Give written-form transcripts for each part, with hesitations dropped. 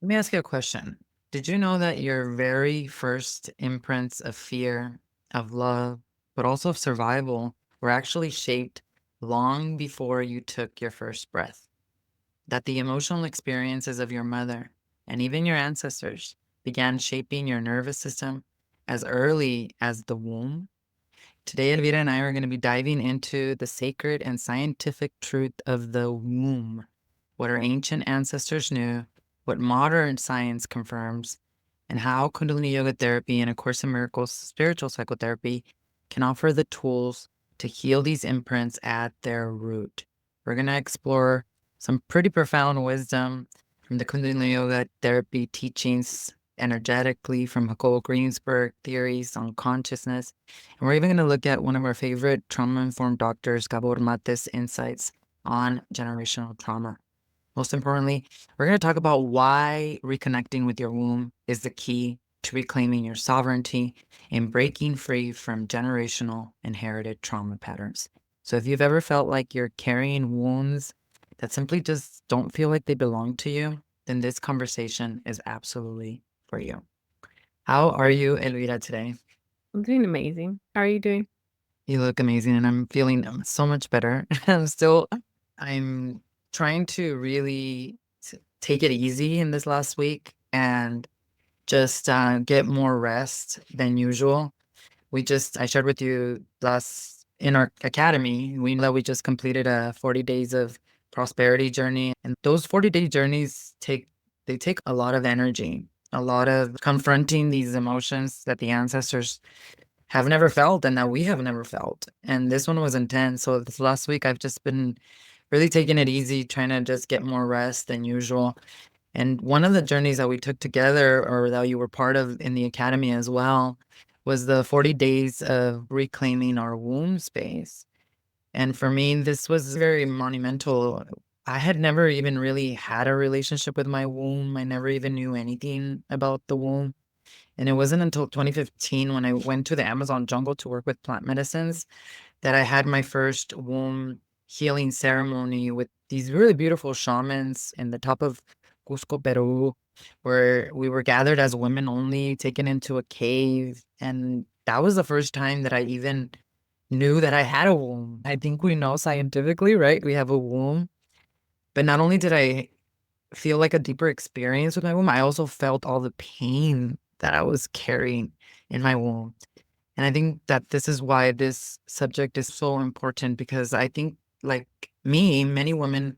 Let me ask you a question. Did you know that your very first imprints of fear, of love, but also of survival were actually shaped long before you took your first breath? That the emotional experiences of your mother and even your ancestors began shaping your nervous system as early as the womb? Today, Elvira and I are going to be diving into the sacred and scientific truth of the womb, what our ancient ancestors knew, what modern science confirms, and how Kundalini Yoga therapy and A Course in Miracles spiritual psychotherapy can offer the tools to heal these imprints at their root. We're going to explore some pretty profound wisdom from the Kundalini Yoga therapy teachings energetically from Jacobo Greensberg theories on consciousness. And we're even going to look at one of our favorite trauma-informed doctors, Gabor Mate's insights on generational trauma. Most importantly, we're going to talk about why reconnecting with your womb is the key to reclaiming your sovereignty and breaking free from generational inherited trauma patterns. So if you've ever felt like you're carrying wounds that simply just don't feel like they belong to you, then this conversation is absolutely for you. How are you, Elvira, today? I'm doing amazing. How are you doing? You look amazing, and I'm feeling so much better. I'm trying to really take it easy in this last week and just get more rest than usual. I shared with you last in our academy, we know that we just completed a 40 days of prosperity journey. And those 40-day journeys take a lot of energy, a lot of confronting these emotions that the ancestors have never felt and that we have never felt. And this one was intense. So this last week, I've just been really taking it easy, trying to just get more rest than usual. And one of the journeys that we took together, or that you were part of in the academy as well, was the 40 days of reclaiming our womb space. And for me, this was very monumental. I had never even really had a relationship with my womb. I never even knew anything about the womb. And it wasn't until 2015 when I went to the Amazon jungle to work with plant medicines that I had my first womb healing ceremony with these really beautiful shamans in the top of Cusco, Peru, where we were gathered as women only, taken into a cave. And that was the first time that I even knew that I had a womb. I think we know scientifically, right? We have a womb. But not only did I feel like a deeper experience with my womb, I also felt all the pain that I was carrying in my womb. And I think that this is why this subject is so important because I think, like me, many women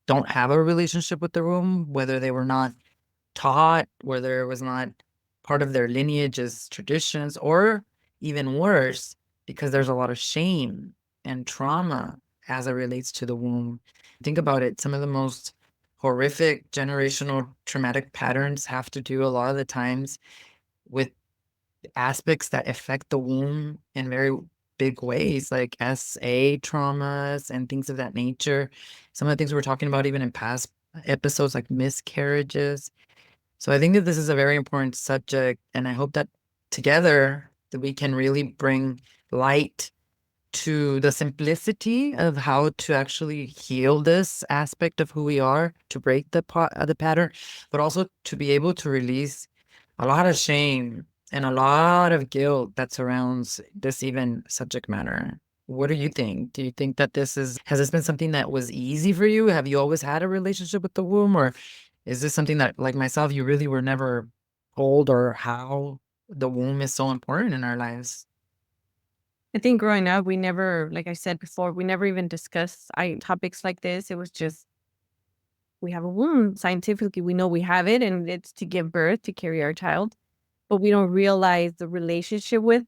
don't have a relationship with the womb, whether they were not taught, whether it was not part of their lineage's traditions, or even worse, because there's a lot of shame and trauma as it relates to the womb. Think about it. Some of the most horrific generational traumatic patterns have to do a lot of the times with aspects that affect the womb in very big ways, like SA traumas and things of that nature. Some of the things we were talking about even in past episodes, like miscarriages. So I think that this is a very important subject, and I hope that together that we can really bring light to the simplicity of how to actually heal this aspect of who we are, to break the pattern, but also to be able to release a lot of shame and a lot of guilt that surrounds this even subject matter. What do you think? Do you think that has this been something that was easy for you? Have you always had a relationship with the womb, or is this something that, like myself, you really were never told, or how the womb is so important in our lives? I think growing up, we never, like I said before, we never even discussed topics like this. It was just we have a womb. Scientifically, we know we have it, and it's to give birth to carry our child. But we don't realize the relationship with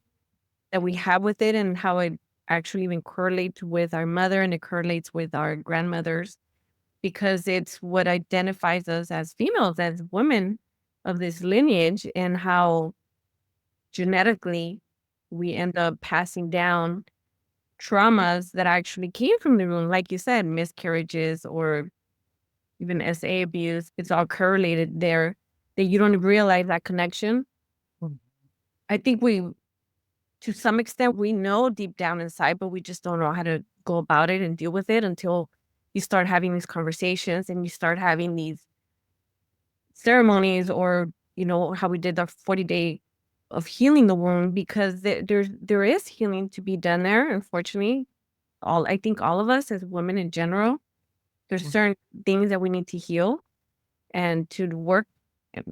that we have with it, and how it actually even correlates with our mother, and it correlates with our grandmothers, because it's what identifies us as females, as women of this lineage, and how genetically we end up passing down traumas that actually came from the womb. Like you said, miscarriages or even SA abuse, it's all correlated there, that you don't realize that connection. Mm. I think we, to some extent, we know deep down inside, but we just don't know how to go about it and deal with it until you start having these conversations and you start having these ceremonies, or how we did our 40-day of healing the womb, because there is healing to be done there. Unfortunately, I think all of us as women in general, there's certain things that we need to heal and to work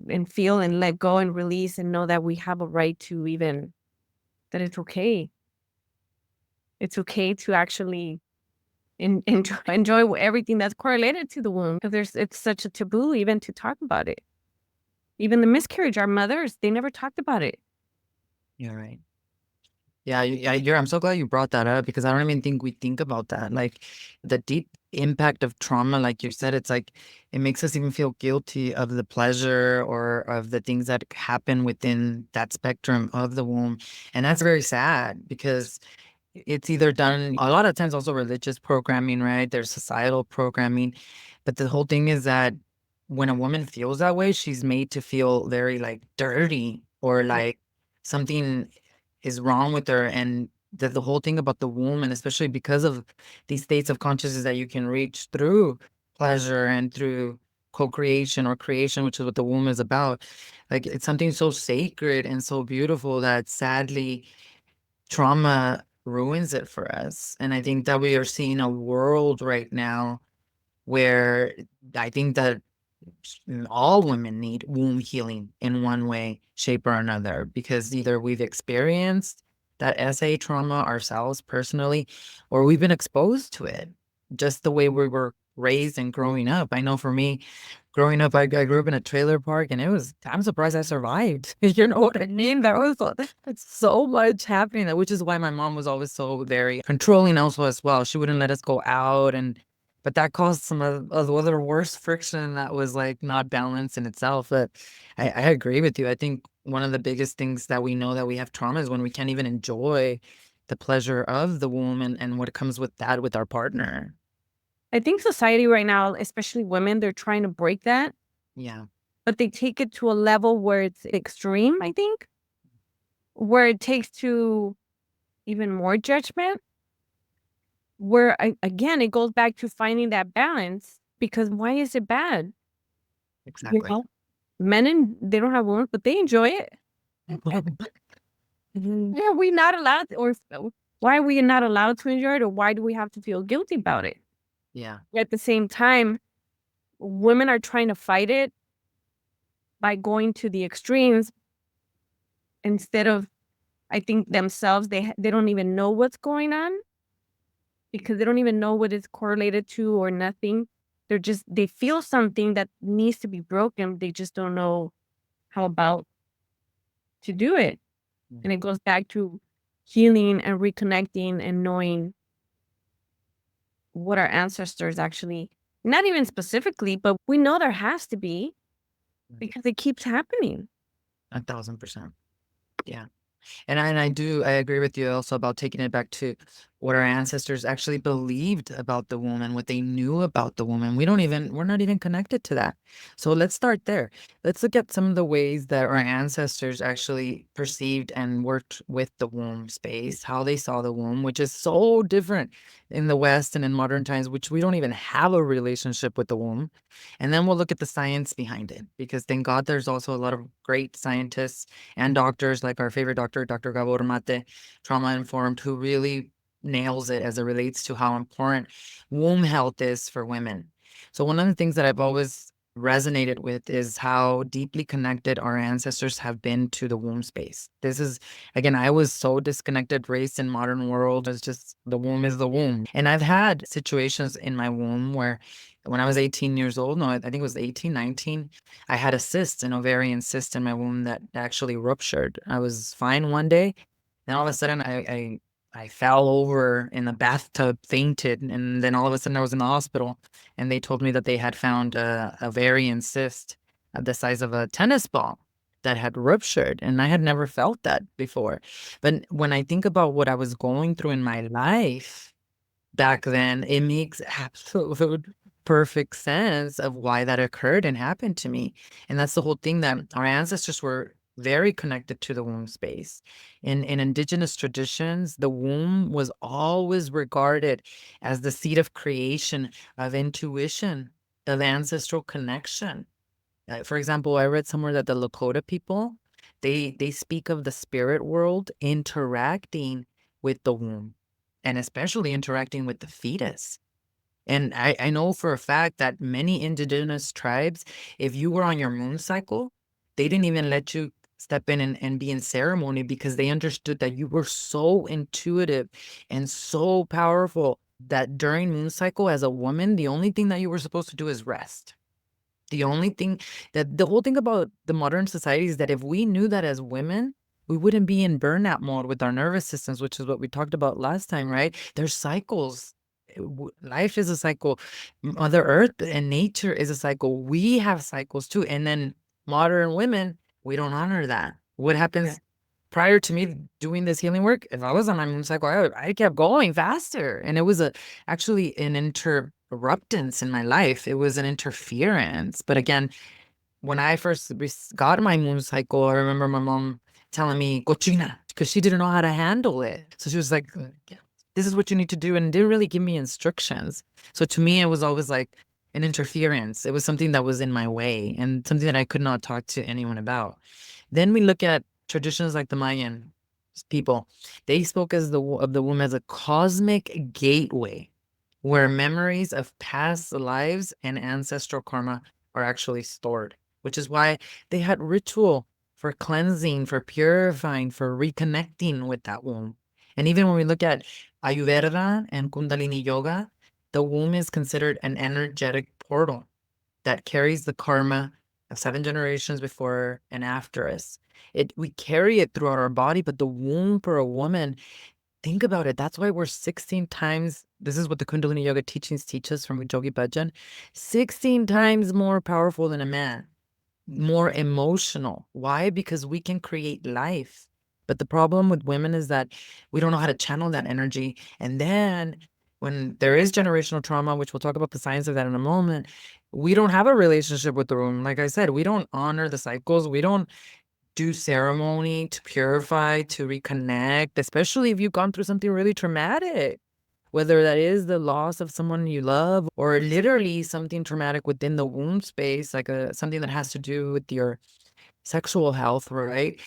and feel and let go and release, and know that we have a right to, even that it's okay. It's okay to actually enjoy everything that's correlated to the womb, because it's such a taboo even to talk about it. Even the miscarriage, our mothers, they never talked about it. You're right. Yeah, I'm so glad you brought that up, because I don't even think we think about that. Like the deep impact of trauma, like you said, it's like it makes us even feel guilty of the pleasure or of the things that happen within that spectrum of the womb. And that's very sad, because it's either done a lot of times, also religious programming, right? There's societal programming. But the whole thing is that when a woman feels that way, she's made to feel very like dirty, or like something is wrong with her. And the whole thing about the womb, and especially because of these states of consciousness that you can reach through pleasure and through co-creation or creation, which is what the womb is about. Like it's something so sacred and so beautiful that sadly trauma ruins it for us. And I think that we are seeing a world right now where I think that all women need womb healing in one way, shape, or another, because either we've experienced that SA trauma ourselves personally, or we've been exposed to it just the way we were raised and growing up. I know for me, growing up, I grew up in a trailer park, and I'm surprised I survived. You know what I mean? It's so much happening, which is why my mom was always so very controlling also as well. She wouldn't let us go out, but that caused some of the other worse friction that was like not balanced in itself. But I agree with you. I think one of the biggest things that we know that we have trauma is when we can't even enjoy the pleasure of the womb and what comes with that with our partner. I think society right now, especially women, they're trying to break that, Yeah, but they take it to a level where it's extreme, I think, where it takes to even more judgment, where again, it goes back to finding that balance, because why is it bad? You exactly. know, men, and they don't have wombs, but they enjoy it. Yeah, we not allowed, or why are we not allowed to enjoy it, or why do we have to feel guilty about it? Yeah. At the same time, women are trying to fight it by going to the extremes, instead of, I think, themselves, they don't even know what's going on, because they don't even know what it's correlated to or nothing. They feel something that needs to be broken. They just don't know how about to do it. Mm. And it goes back to healing and reconnecting and knowing what our ancestors actually, not even specifically, but we know there has to be, because it keeps happening. 1,000%. Yeah. And I agree with you also about taking it back to what our ancestors actually believed about the woman, what they knew about the woman. We're not even connected to that. So let's start there. Let's look at some of the ways that our ancestors actually perceived and worked with the womb space, how they saw the womb, which is so different in the West and in modern times, which we don't even have a relationship with the womb. And then we'll look at the science behind it, because thank God there's also a lot of great scientists and doctors, like our favorite doctor, Dr. Gabor Mate, trauma informed, who really nails it as it relates to how important womb health is for women. So one of the things that I've always resonated with is how deeply connected our ancestors have been to the womb space. This is, again, I was so disconnected, raised in modern world. It's just the womb is the womb. And I've had situations in my womb where when I was 18 years old, no, I think it was 18, 19, I had a cyst, an ovarian cyst in my womb that actually ruptured. I was fine one day, then all of a sudden I fell over in the bathtub, fainted, and then all of a sudden I was in the hospital, and they told me that they had found a ovarian cyst the size of a tennis ball that had ruptured, and I had never felt that before. But when I think about what I was going through in my life back then, it makes absolute perfect sense of why that occurred and happened to me. And that's the whole thing, that our ancestors were very connected to the womb space. In indigenous traditions, the womb was always regarded as the seat of creation, of intuition, of ancestral connection. For example, I read somewhere that the Lakota people, they speak of the spirit world interacting with the womb, and especially interacting with the fetus. And I know for a fact that many indigenous tribes, if you were on your moon cycle, they didn't even let you step in and be in ceremony because they understood that you were so intuitive and so powerful that during moon cycle as a woman, the only thing that you were supposed to do is rest. The only thing the whole thing about the modern society is that if we knew that as women, we wouldn't be in burnout mode with our nervous systems, which is what we talked about last time, right? There's cycles. Life is a cycle. Mother Earth and nature is a cycle. We have cycles too. And then modern women, we don't honor that. What happens prior to me doing this healing work? If I was on my moon cycle, I kept going faster. And it was actually an interruptance in my life. It was an interference. But again, when I first got my moon cycle, I remember my mom telling me, cochina, because she didn't know how to handle it. So she was like, "Yeah, this is what you need to do," and didn't really give me instructions. So to me, it was always like an interference. It was something that was in my way and something that I could not talk to anyone about. Then we look at traditions like the Mayan people. They spoke of the womb as a cosmic gateway where memories of past lives and ancestral karma are actually stored, which is why they had ritual for cleansing, for purifying, for reconnecting with that womb. And even when we look at Ayurveda and Kundalini yoga, the womb is considered an energetic portal that carries the karma of 7 generations before and after us. We carry it throughout our body, but the womb for a woman, think about it. That's why we're 16 times. This is what the Kundalini yoga teachings teach us from Jogi Bhajan. 16 times more powerful than a man, more emotional. Why? Because we can create life. But the problem with women is that we don't know how to channel that energy. And then when there is generational trauma, which we'll talk about the science of that in a moment, we don't have a relationship with the womb. Like I said, we don't honor the cycles. We don't do ceremony to purify, to reconnect, especially if you've gone through something really traumatic, whether that is the loss of someone you love or literally something traumatic within the womb space, like something that has to do with your sexual health, right?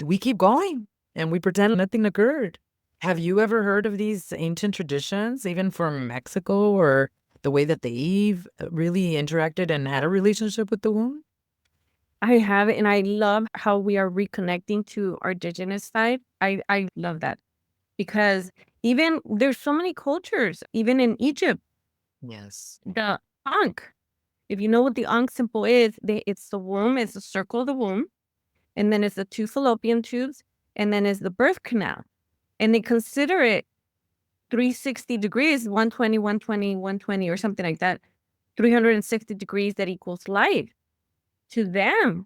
We keep going and we pretend nothing occurred. Have you ever heard of these ancient traditions, even from Mexico, or the way that they really interacted and had a relationship with the womb? I have it, and I love how we are reconnecting to our indigenous side. I love that because even there's so many cultures, even in Egypt, Yes. the Ankh. If you know what the Ankh symbol is, it's the womb, it's the circle of the womb, and then it's the two fallopian tubes, and then it's the birth canal. And they consider it 360 degrees, 120, 120, 120, or something like that. 360 degrees that equals life to them.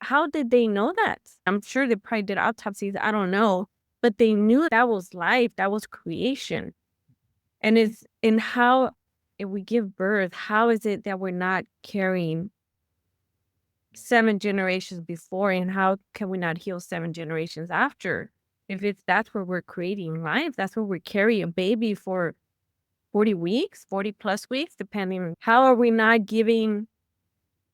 How did they know that? I'm sure they probably did autopsies, I don't know, but they knew that was life, that was creation. And it's in how if we give birth, how is it that we're not carrying 7 generations before, and how can we not heal 7 generations after? If it's that's where we're creating life, that's where we carry a baby for 40 weeks, 40 plus weeks, depending. How are we not giving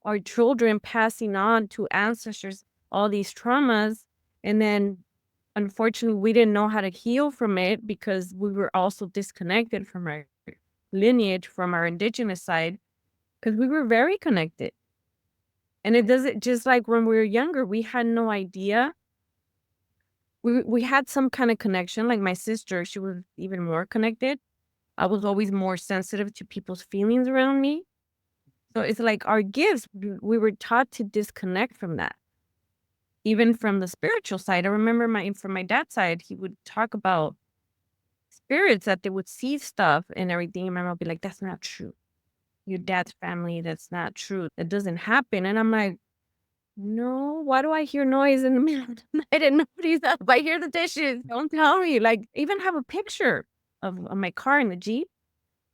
our children, passing on to ancestors all these traumas? And then unfortunately, we didn't know how to heal from it because we were also disconnected from our lineage, from our indigenous side, because we were very connected. And it doesn't just like when we were younger, we had no idea. We had some kind of connection. Like my sister, she was even more connected. I was always more sensitive to people's feelings around me. So it's like our gifts, we were taught to disconnect from that. Even from the spiritual side. I remember from my dad's side, he would talk about spirits that they would see stuff and everything. And my mom would be like, that's not true. Your dad's family, that's not true. That doesn't happen. And I'm like, no, why do I hear noise in the middle of the night and nobody's up? I hear the dishes. Don't tell me. Like, even have a picture of my car in the Jeep.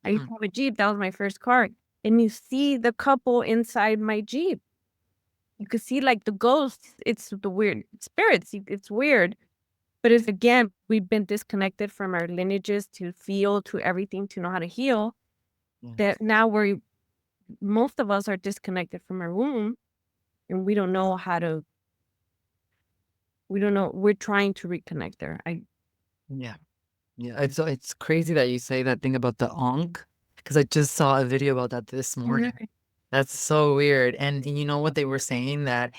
I used Mhm. to have a Jeep. That was my first car. And you see the couple inside my Jeep. You could see like the ghosts. It's the weird spirits. It's weird. But it's again, we've been disconnected from our lineages to feel, to everything, to know how to heal. Yes. That now most of us are disconnected from our womb. and we don't know how to. We don't know. We're trying to reconnect there. Yeah. Yeah. It's crazy that you say that thing about the onk, because I just saw a video about that this morning. Okay. That's so weird. And you know what they were saying, that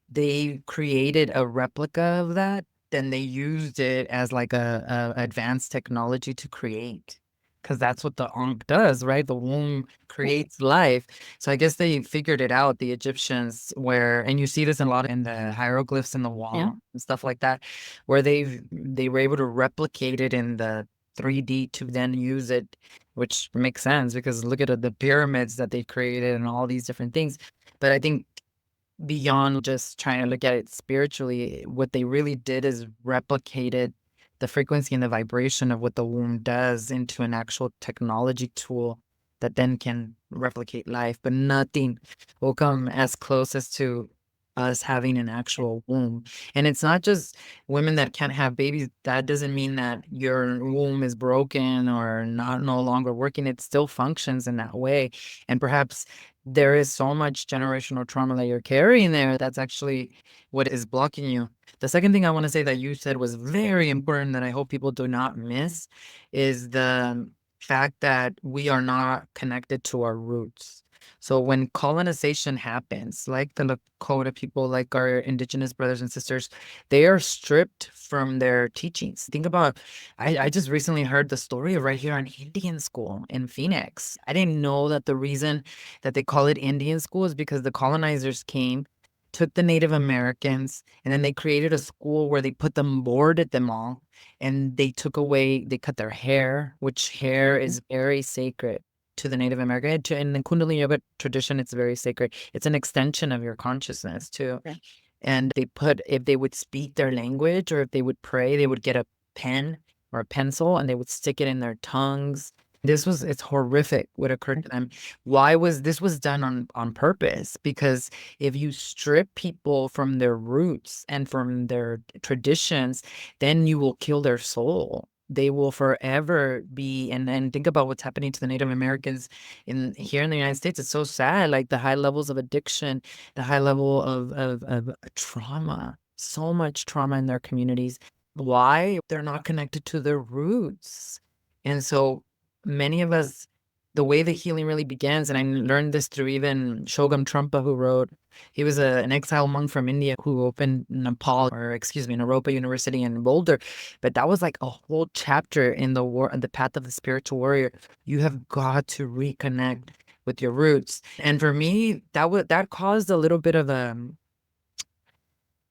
they created a replica of that, then they used it as like a advanced technology to create. Because that's what the Ankh does, right? The womb creates life. So I guess they figured it out, the Egyptians, where, and you see this a lot in the hieroglyphs in the wall, Yeah. and stuff like that, where they were able to replicate it in the 3D to then use it, which makes sense because look at the pyramids that they created and all these different things. But I think beyond just trying to look at it spiritually, what they really did is replicated the frequency and the vibration of what the womb does into an actual technology tool that then can replicate life. But nothing will come as close as to us having an actual womb. And it's not just women that can't have babies. That doesn't mean that your womb is broken or not no longer working. It still functions in that way. And perhaps there is so much generational trauma that you're carrying there. That's actually what is blocking you. The second thing I want to say that you said was very important that I hope people do not miss is the fact that we are not connected to our roots. So when colonization happens, like the Lakota people, like our indigenous brothers and sisters, they are stripped from their teachings. Think about, I just recently heard the story right here on Indian school in Phoenix. I didn't know that the reason that they call it Indian school is because the colonizers came, took the Native Americans, and then they created a school where they put them, boarded them all, and they took away, they cut their hair, which hair is very sacred to the Native American. In the Kundalini yoga tradition, it's very sacred. It's an extension of your consciousness too. Okay. And they put, if they would speak their language or if they would pray, they would get a pen or a pencil and they would stick it in their tongues. It's horrific what occurred to them. Why was this was done on purpose? Because if you strip people from their roots and from their traditions, then you will kill their soul. They will forever be, and think about what's happening to the Native Americans in here in the United States. It's so sad, like the high levels of addiction, the high level of trauma, so much trauma in their communities. Why? They're not connected to their roots. And so many of us, the way the healing really begins, and I learned this through even Shogam Trungpa, who wrote, he was an exile monk from India who opened Naropa University in Boulder. But that was like a whole chapter in the path of the spiritual warrior. You have got to reconnect with your roots. And for me, that caused a little bit of a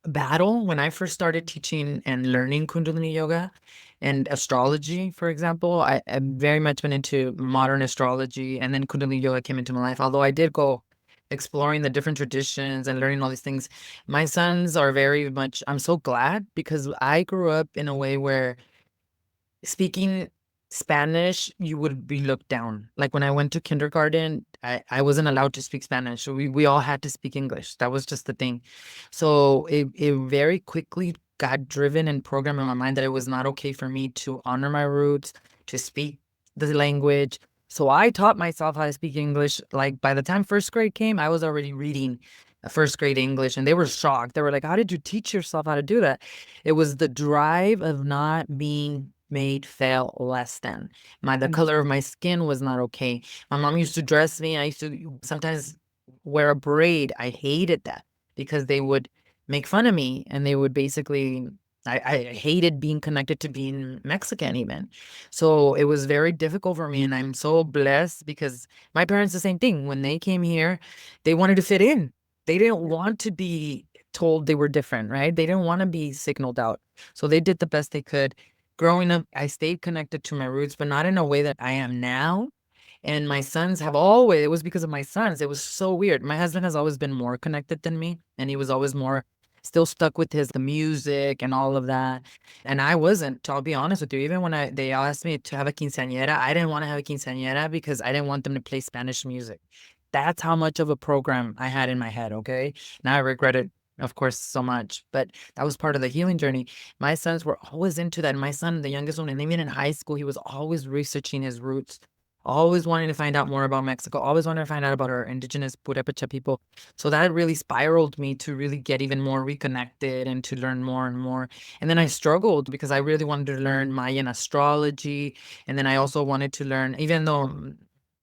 battle when I first started teaching and learning Kundalini yoga and astrology, for example. I very much been into modern astrology, and then Kundalini yoga came into my life. Although I did go exploring the different traditions and learning all these things, my sons are very much, I'm so glad because I grew up in a way where speaking Spanish, you would be looked down. Like when I went to kindergarten, I wasn't allowed to speak Spanish. So we all had to speak English. That was just the thing. So it very quickly got driven and programmed in my mind that it was not okay for me to honor my roots, to speak the language. So I taught myself how to speak English. Like by the time first grade came, I was already reading first grade English, and they were shocked. They were like, "How did you teach yourself how to do that?" It was the drive of not being made feel less than. The color of my skin was not okay. My mom used to dress me. I used to sometimes wear a braid. I hated that because they would make fun of me and they would basically, I hated being connected to being Mexican even. So it was very difficult for me. And I'm so blessed because my parents, the same thing. When they came here, they wanted to fit in. They didn't want to be told they were different, right? They didn't want to be signaled out. So they did the best they could. Growing up, I stayed connected to my roots, but not in a way that I am now. And my sons have always, it was because of my sons. It was so weird. My husband has always been more connected than me, and he was always more still stuck with the music and all of that. And I wasn't, I'll be honest with you. Even when they asked me to have a quinceañera, I didn't want to have a quinceañera because I didn't want them to play Spanish music. That's how much of a program I had in my head, okay? Now I regret it, of course, so much, but that was part of the healing journey. My sons were always into that. My son, the youngest one, and even in high school, he was always researching his roots. always wanting to find out more about Mexico, always wanting to find out about our indigenous Purepecha people. So that really spiraled me to really get even more reconnected and to learn more and more. And then I struggled because I really wanted to learn Mayan astrology. And then I also wanted to learn, even though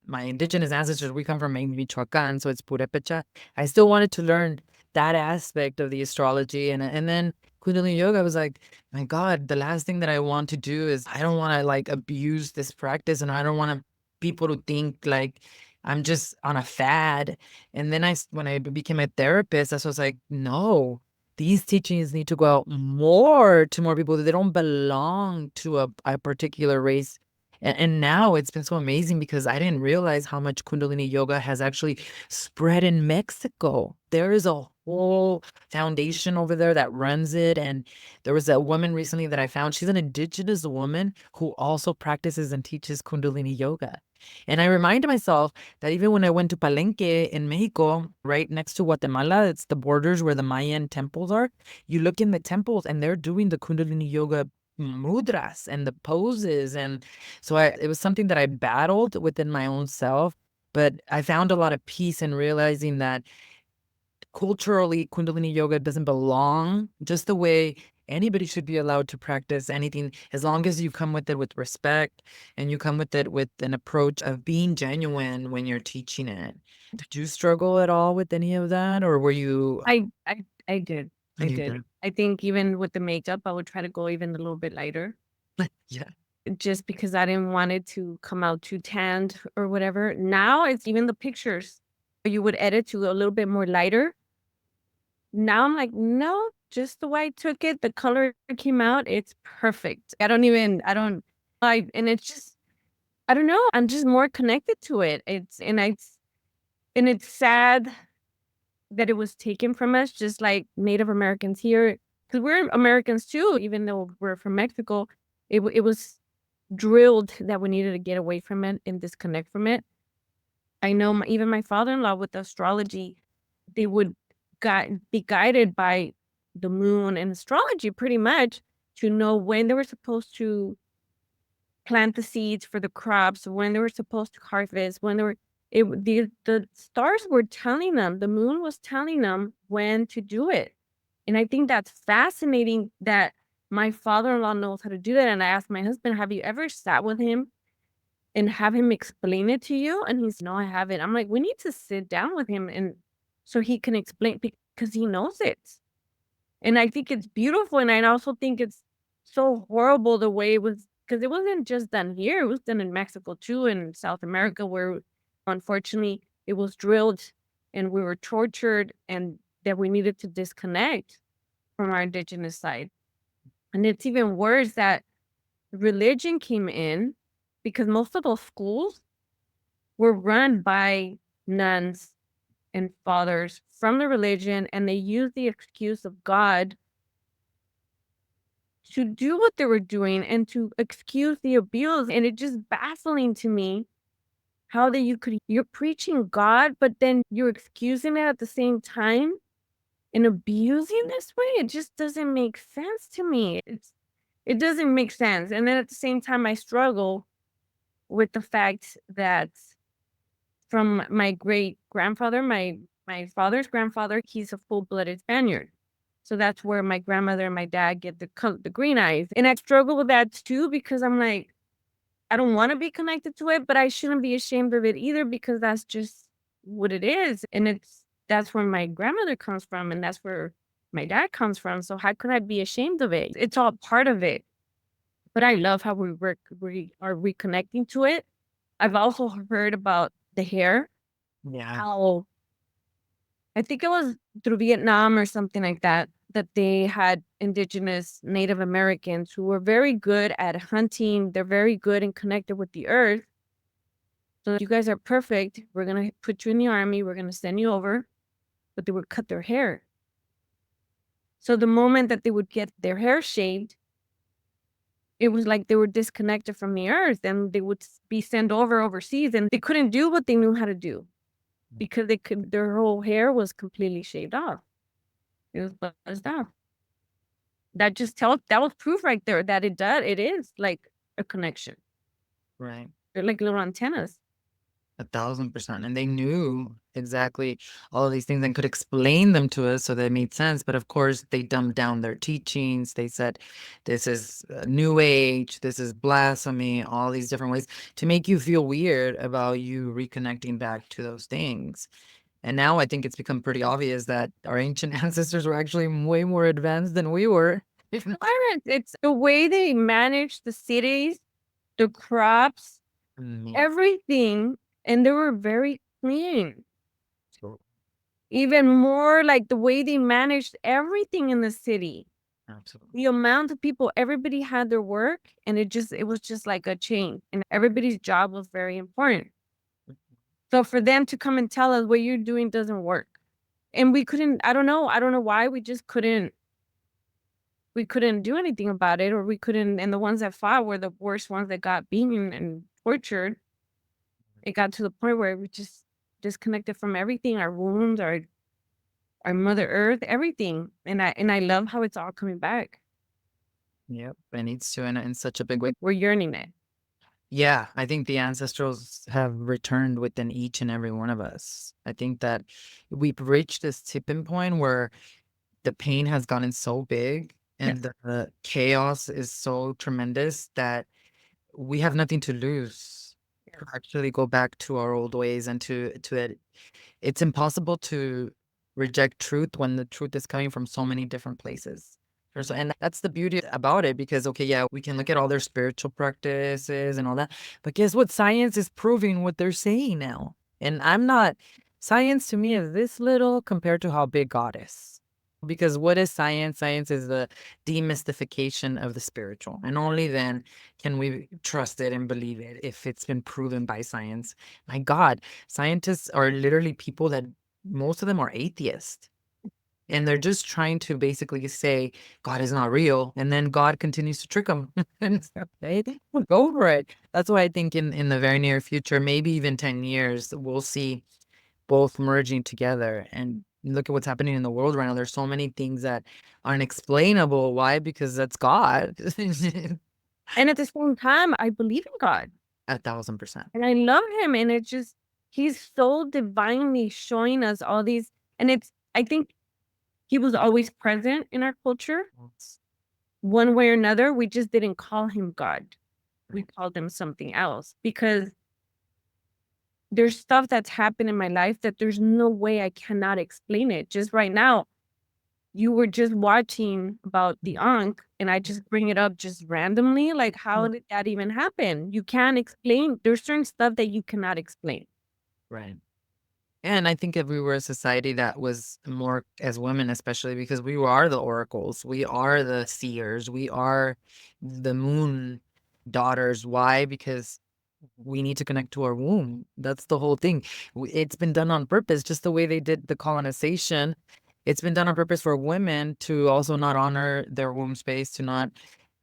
my indigenous ancestors, we come from Michoacan, so it's Purepecha, I still wanted to learn that aspect of the astrology. And then Kundalini Yoga was like, my God, the last thing that I want to do is I don't want to like abuse this practice, and I don't want people to think like I'm just on a fad. And then when I became a therapist, I was like, no, these teachings need to go out more to more people. They don't belong to a particular race. And now it's been so amazing because I didn't realize how much Kundalini yoga has actually spread in Mexico. There is a whole foundation over there that runs it. And there was a woman recently that I found. She's an indigenous woman who also practices and teaches Kundalini yoga. And I reminded myself that even when I went to Palenque in Mexico, right next to Guatemala, it's the borders where the Mayan temples are. You look in the temples and they're doing the Kundalini yoga mudras and the poses. And so it was something that I battled within my own self, but I found a lot of peace in realizing that culturally, Kundalini yoga doesn't belong just the way anybody should be allowed to practice anything, as long as you come with it with respect and you come with it with an approach of being genuine when you're teaching it. Did you struggle at all with any of that, or were you? I did. I You did. did. I think even with the makeup, I would try to go even a little bit lighter Yeah. just because I didn't want it to come out too tanned or whatever. Now it's even the pictures you would edit to a little bit more lighter. Now I'm like, no, just the way I took it, the color came out, it's perfect. And it's just, I don't know, I'm just more connected to it. And it's sad that it was taken from us, just like Native Americans here, because we're Americans too, even though we're from Mexico. It was drilled that we needed to get away from it and disconnect from it. I know even my father-in-law with astrology, they would be guided by the moon and astrology pretty much to know when they were supposed to plant the seeds for the crops, when they were supposed to harvest, when they were the stars were telling them, the moon was telling them when to do it. And I think that's fascinating that my father-in-law knows how to do that. And I asked my husband, have you ever sat with him and have him explain it to you? And he's, no, I haven't. I'm like, we need to sit down with him and so he can explain because he knows it. And I think it's beautiful. And I also think it's so horrible the way it was, because it wasn't just done here, it was done in Mexico too, and South America, where unfortunately it was drilled and we were tortured, and that we needed to disconnect from our indigenous side. And it's even worse that religion came in because most of those schools were run by nuns and fathers from the religion, and they used the excuse of God to do what they were doing and to excuse the abuse. And it's just baffling to me how that you're preaching God, but then you're excusing it at the same time and abusing this way. It just doesn't make sense to me. It doesn't make sense. And then at the same time, I struggle with the fact that from my great grandfather, my father's grandfather, he's a full-blooded Spaniard. So that's where my grandmother and my dad get the green eyes. And I struggle with that too because I'm like, I don't want to be connected to it, but I shouldn't be ashamed of it either because that's just what it is. And that's where my grandmother comes from and that's where my dad comes from. So how could I be ashamed of it? It's all part of it. But I love how we are reconnecting to it. I've also heard about the hair, Yeah. how I think it was through Vietnam or something like that, that they had indigenous Native Americans who were very good at hunting. They're very good and connected with the earth. So you guys are perfect. We're going to put you in the army. We're going to send you over. But they would cut their hair. So the moment that they would get their hair shaved, it was like they were disconnected from the earth and they would be sent overseas and they couldn't do what they knew how to do because their whole hair was completely shaved off. It was buzzed off. That was proof right there that it is like a connection. Right. They're like little antennas. 1,000%. And they knew exactly all of these things and could explain them to us so that it made sense. But of course, they dumbed down their teachings. They said, this is new age, this is blasphemy, all these different ways to make you feel weird about you reconnecting back to those things. And now I think it's become pretty obvious that our ancient ancestors were actually way more advanced than we were. Pirates, it's the way they managed the cities, the crops, Mm, everything, and they were very clean. so- Even more like the way they managed everything in the city. Absolutely. The amount of people, everybody had their work, and it was just like a chain, and everybody's job was very important. So for them to come and tell us what you're doing doesn't work. And we couldn't, I don't know why we couldn't do anything about it, or we couldn't, and the ones that fought were the worst ones that got beaten and tortured. It got to the point where we just disconnected from everything, our wounds, our Mother Earth, everything. And I love how it's all coming back. Yep. It needs to in such a big way. We're yearning it. Yeah, I think the ancestrals have returned within each and every one of us. I think that we've reached this tipping point where the pain has gotten so big and Yes. the chaos is so tremendous that we have nothing to lose to actually go back to our old ways and to it. It's impossible to reject truth when the truth is coming from so many different places. And that's the beauty about it because, okay, yeah, we can look at all their spiritual practices and all that, but guess what? Science is proving what they're saying now. And science to me is this little compared to how big God is. Because what is science? Science is the demystification of the spiritual. And only then can we trust it and believe it if it's been proven by science. My God, scientists are literally people that most of them are atheists. And they're just trying to basically say God is not real. And then God continues to trick them. And it's okay, go for it. That's why I think in the very near future, maybe even 10 years, we'll see both merging together. And look at what's happening in the world right now. There's so many things that are unexplainable. Why? Because that's God. And at the same time, I believe in God 1,000%. and I love him. And it's just, he's so divinely showing us all these. And I think he was always present in our culture, one way or another. We just didn't call him God. We called him something else because there's stuff that's happened in my life that there's no way I cannot explain it. Just right now, you were just watching about the Ankh, and I just bring it up just randomly. Like, how did that even happen? You can't explain. There's certain stuff that you cannot explain. Right. And I think if we were a society that was more as women, especially because we are the oracles, we are the seers, we are the moon daughters. Why? Because we need to connect to our womb. That's the whole thing. It's been done on purpose, just the way they did the colonization. It's been done on purpose for women to also not honor their womb space, to not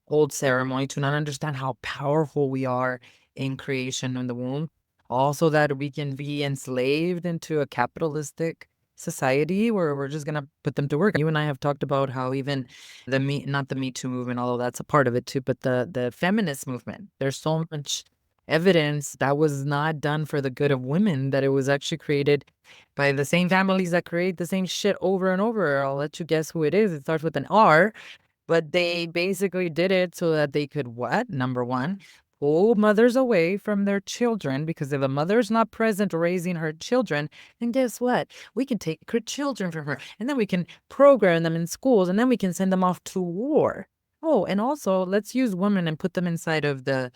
hold ceremony, to not understand how powerful we are in creation in the womb. Also, that we can be enslaved into a capitalistic society where we're just gonna put them to work. You and I have talked about how even not the Me Too movement, although that's a part of it too, but the feminist movement. There's so much evidence that was not done for the good of women, that it was actually created by the same families that create the same shit over and over. I'll let you guess who it is. It starts with an R, but they basically did it so that they could what? Number one, pull mothers away from their children, because if a mother's not present raising her children, then guess what? We can take her children from her, and then we can program them in schools, and then we can send them off to war. Oh, and also let's use women and put them inside of the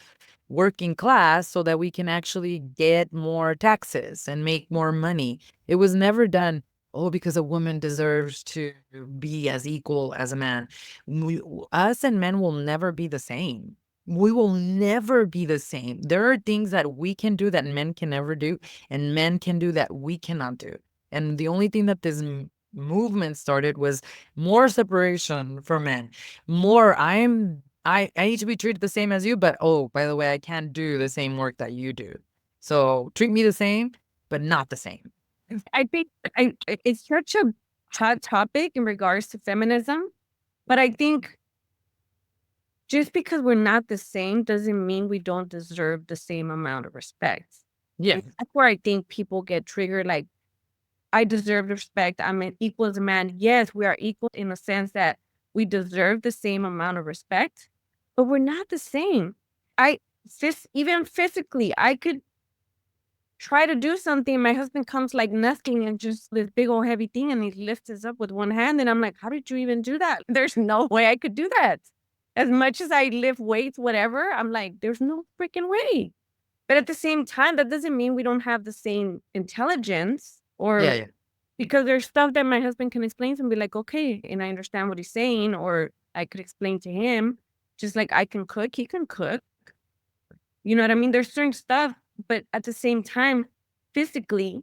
working class so that we can actually get more taxes and make more money. It was never done, oh, because a woman deserves to be as equal as a man. Us and men will never be the same. We will never be the same. There are things that we can do that men can never do, and men can do that we cannot do. And the only thing that this movement started was more separation for men. More, I need to be treated the same as you, but oh, by the way, I can't do the same work that you do. So treat me the same, but not the same. I think it's such a hot topic in regards to feminism, but I think just because we're not the same doesn't mean we don't deserve the same amount of respect. Yeah. And that's where I think people get triggered. Like, I deserve respect. I'm an equal as a man. Yes, we are equal in the sense that we deserve the same amount of respect, but we're not the same. I even physically, I could try to do something. My husband comes like nothing and just this big old heavy thing and he lifts it up with one hand. And I'm like, how did you even do that? There's no way I could do that. As much as I lift weights, whatever, I'm like, there's no freaking way. But at the same time, that doesn't mean we don't have the same intelligence Yeah, or yeah. because there's stuff that my husband can explain to me, like, okay, and I understand what he's saying, or I could explain to him, just like I can cook, he can cook. You know what I mean? There's certain stuff, but at the same time, physically,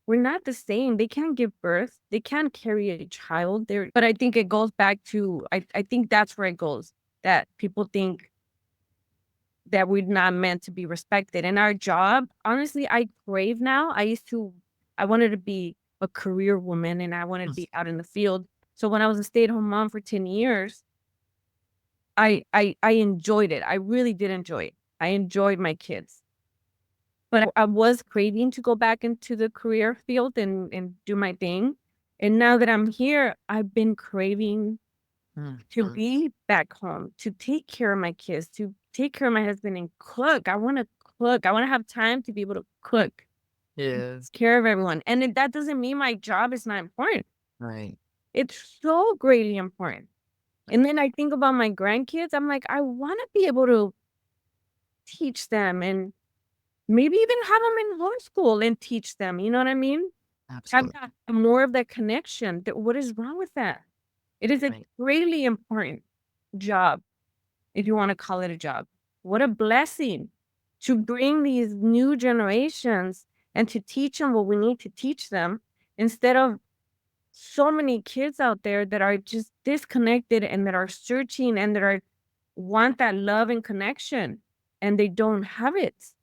we're not the same. They can't give birth. They can't carry a child. But I think it goes back to I think that's where it goes. That people think that we're not meant to be respected. And our job, honestly, I crave now. I wanted to be a career woman and I wanted to Mm. be out in the field. So when I was a stay-at-home mom for 10 years, I enjoyed it. I really did enjoy it. I enjoyed my kids. But I was craving to go back into the career field and do my thing. And now that I'm here, I've been craving Mm, to mm. be back home, to take care of my kids, to take care of my husband and cook. I wanna cook. I wanna have time to be able to cook, Yes. care of everyone. And that doesn't mean my job is not important. Right. It's so greatly important. And then I think about my grandkids. I'm like, I wanna be able to teach them and maybe even have them in homeschool and teach them. You know what I mean? Have Absolutely. that more of that connection. What is wrong with that? It is a Right. greatly important job. If you wanna call it a job. What a blessing to bring these new generations and to teach them what we need to teach them instead of so many kids out there that are just disconnected and that are searching and that are want that love and connection, and they don't have it.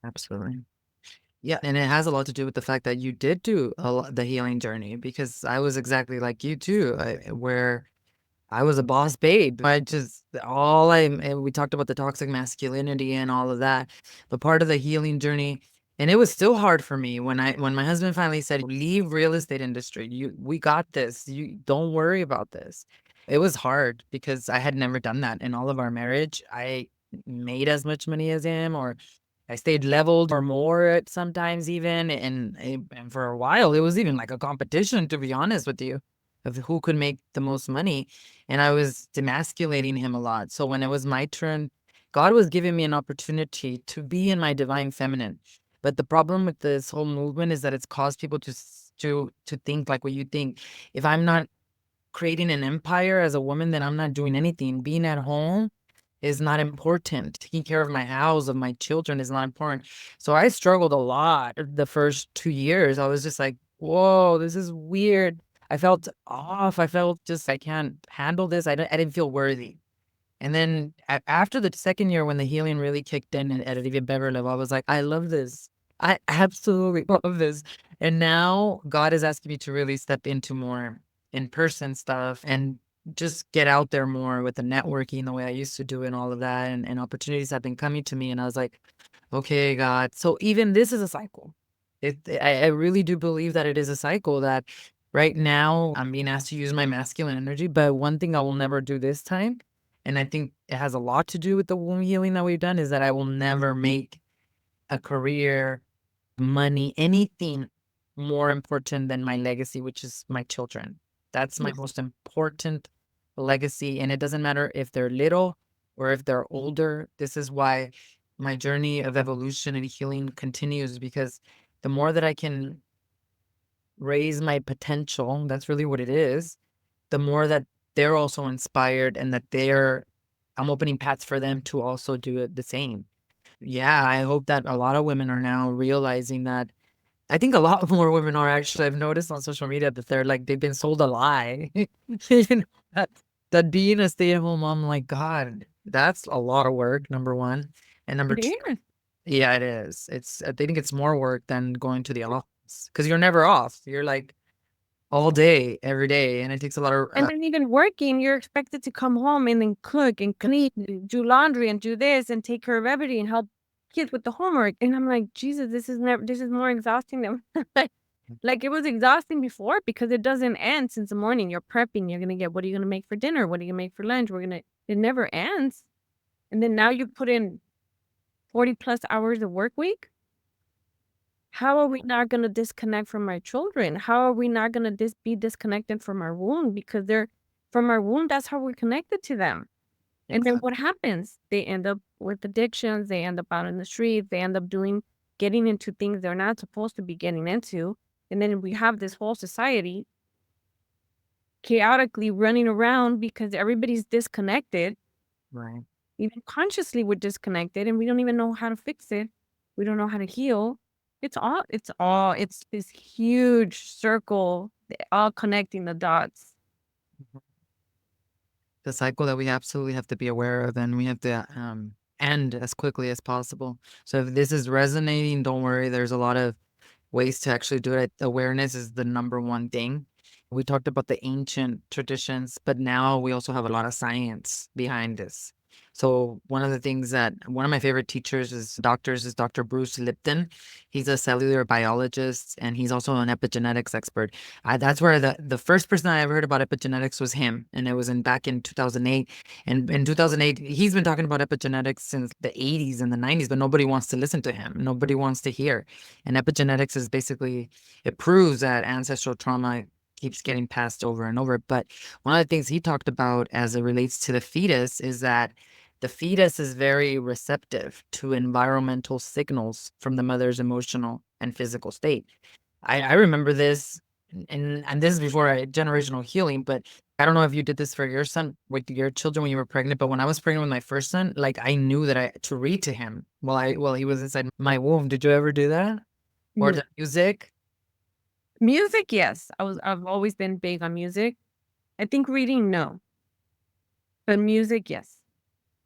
Absolutely. Yeah, and it has a lot to do with the fact that you did do the healing journey because I was exactly like you too, where I was a boss babe. I just all I and we talked about the toxic masculinity and all of that, but part of the healing journey, and it was still hard for me when my husband finally said, "Leave real estate industry. We got this. You don't worry about this." It was hard because I had never done that in all of our marriage. I made as much money as him, or I stayed leveled or more at sometimes even, and for a while it was even like a competition, to be honest with you, of who could make the most money. And I was demasculating him a lot. So when it was my turn, God was giving me an opportunity to be in my divine feminine. But the problem with this whole movement is that it's caused people to think like what you think. If I'm not creating an empire as a woman, then I'm not doing anything. Being at home is not important. Taking care of my house, of my children is not important. So I struggled a lot the first 2 years. I was just like, whoa, this is weird. I felt off. I felt just, I can't handle this. I didn't feel worthy. And then after the second year, when the healing really kicked in and at an even better level, I was like, I love this. I absolutely love this. And now God is asking me to really step into more in person stuff and just get out there more with the networking the way I used to do and all of that. And opportunities have been coming to me. And I was like, okay, God. So even this is a cycle. I really do believe that it is a cycle that right now I'm being asked to use my masculine energy. But one thing I will never do this time, and I think it has a lot to do with the womb healing that we've done, is that I will never make a career, money, anything more important than my legacy, which is my children. That's my most important legacy. And it doesn't matter if they're little or if they're older. This is why my journey of evolution and healing continues, because the more that I can raise my potential, that's really what it is, the more that they're also inspired and that I'm opening paths for them to also do it the same. Yeah, I hope that a lot of women are now realizing that. I think a lot more women are actually. I've noticed on social media that they've been sold a lie. You know, that that being a stay-at-home mom, like, God, that's a lot of work, number one. And number It two, is. yeah, it is. I think it's more work than going to the office because you're never off. You're like all day, every day. And it takes a lot of, And then even working, you're expected to come home and then cook and clean, do laundry and do this and take care of everything and help kids with the homework. And I'm like, Jesus, this is more exhausting than like it was exhausting before because it doesn't end since the morning. You're prepping, you're gonna get what are you gonna make for dinner? What are you gonna make for lunch? It never ends. And then now you put in 40 plus hours of work week. How are we not gonna disconnect from our children? How are we not gonna be disconnected from our womb? Because they're from our womb, that's how we're connected to them. And then exactly. what happens? They end up with addictions, they end up out in the streets, they end up getting into things they're not supposed to be getting into. And then we have this whole society chaotically running around because everybody's disconnected. Right. Even consciously, we're disconnected and we don't even know how to fix it. We don't know how to heal. It's this huge circle, all connecting the dots. The cycle that we absolutely have to be aware of, and we have to end as quickly as possible. So if this is resonating, don't worry. There's a lot of ways to actually do it. Awareness is the number one thing. We talked about the ancient traditions, but now we also have a lot of science behind this. So one of the things that one of my favorite teachers is doctors is Dr. Bruce Lipton. He's a cellular biologist and he's also an epigenetics expert. That's where the first person I ever heard about epigenetics was him, and it was back in 2008. And in 2008, he's been talking about epigenetics since the 80s and the 90s, but nobody wants to listen to him. Nobody wants to hear. And epigenetics is basically, it proves that ancestral trauma keeps getting passed over and over. But one of the things he talked about as it relates to the fetus is that the fetus is very receptive to environmental signals from the mother's emotional and physical state. I remember this, and this is before generational healing, but I don't know if you did this for your son with your children when you were pregnant, but when I was pregnant with my first son, like I knew that I to read to him while he was inside my womb. Did you ever do that? Or No. the music? Music, yes. I've always been big on music. I think reading, no. But music, yes.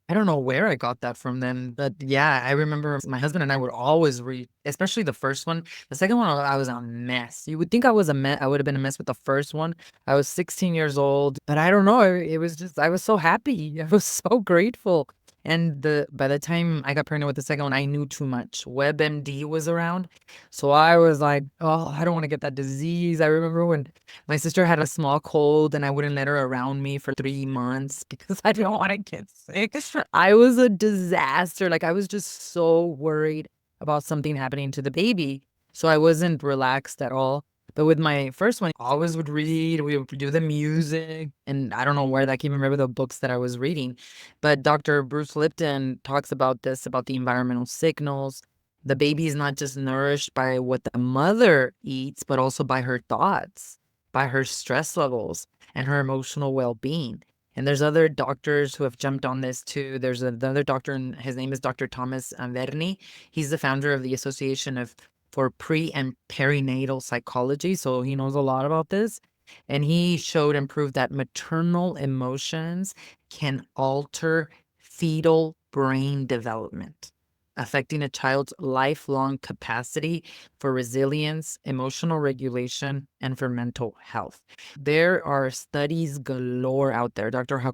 I don't know where I got that from then, but yeah, I remember my husband and I would always read, especially the first one. The second one, I was a mess. You would think I was a mess. I would have been a mess with the first one. I was 16 years old, but I don't know. It was just, I was so happy. I was so grateful. And by the time I got pregnant with the second one, I knew too much. WebMD was around. So I was like, oh, I don't want to get that disease. I remember when my sister had a small cold and I wouldn't let her around me for 3 months because I didn't want to get sick. I was a disaster. Like I was just so worried about something happening to the baby. So I wasn't relaxed at all. But with my first one, I always would read, we would do the music, and I don't know where that came from, remember the books that I was reading. But Dr. Bruce Lipton talks about this, about the environmental signals. The baby is not just nourished by what the mother eats, but also by her thoughts, by her stress levels, and her emotional well-being. And there's other doctors who have jumped on this too. There's another doctor, and his name is Dr. Thomas Verny. He's the founder of the Association for Pre and Perinatal Psychology, so he knows a lot about this. And he showed and proved that maternal emotions can alter fetal brain development, affecting a child's lifelong capacity for resilience, emotional regulation, and for mental health. There are studies galore out there. Dr. I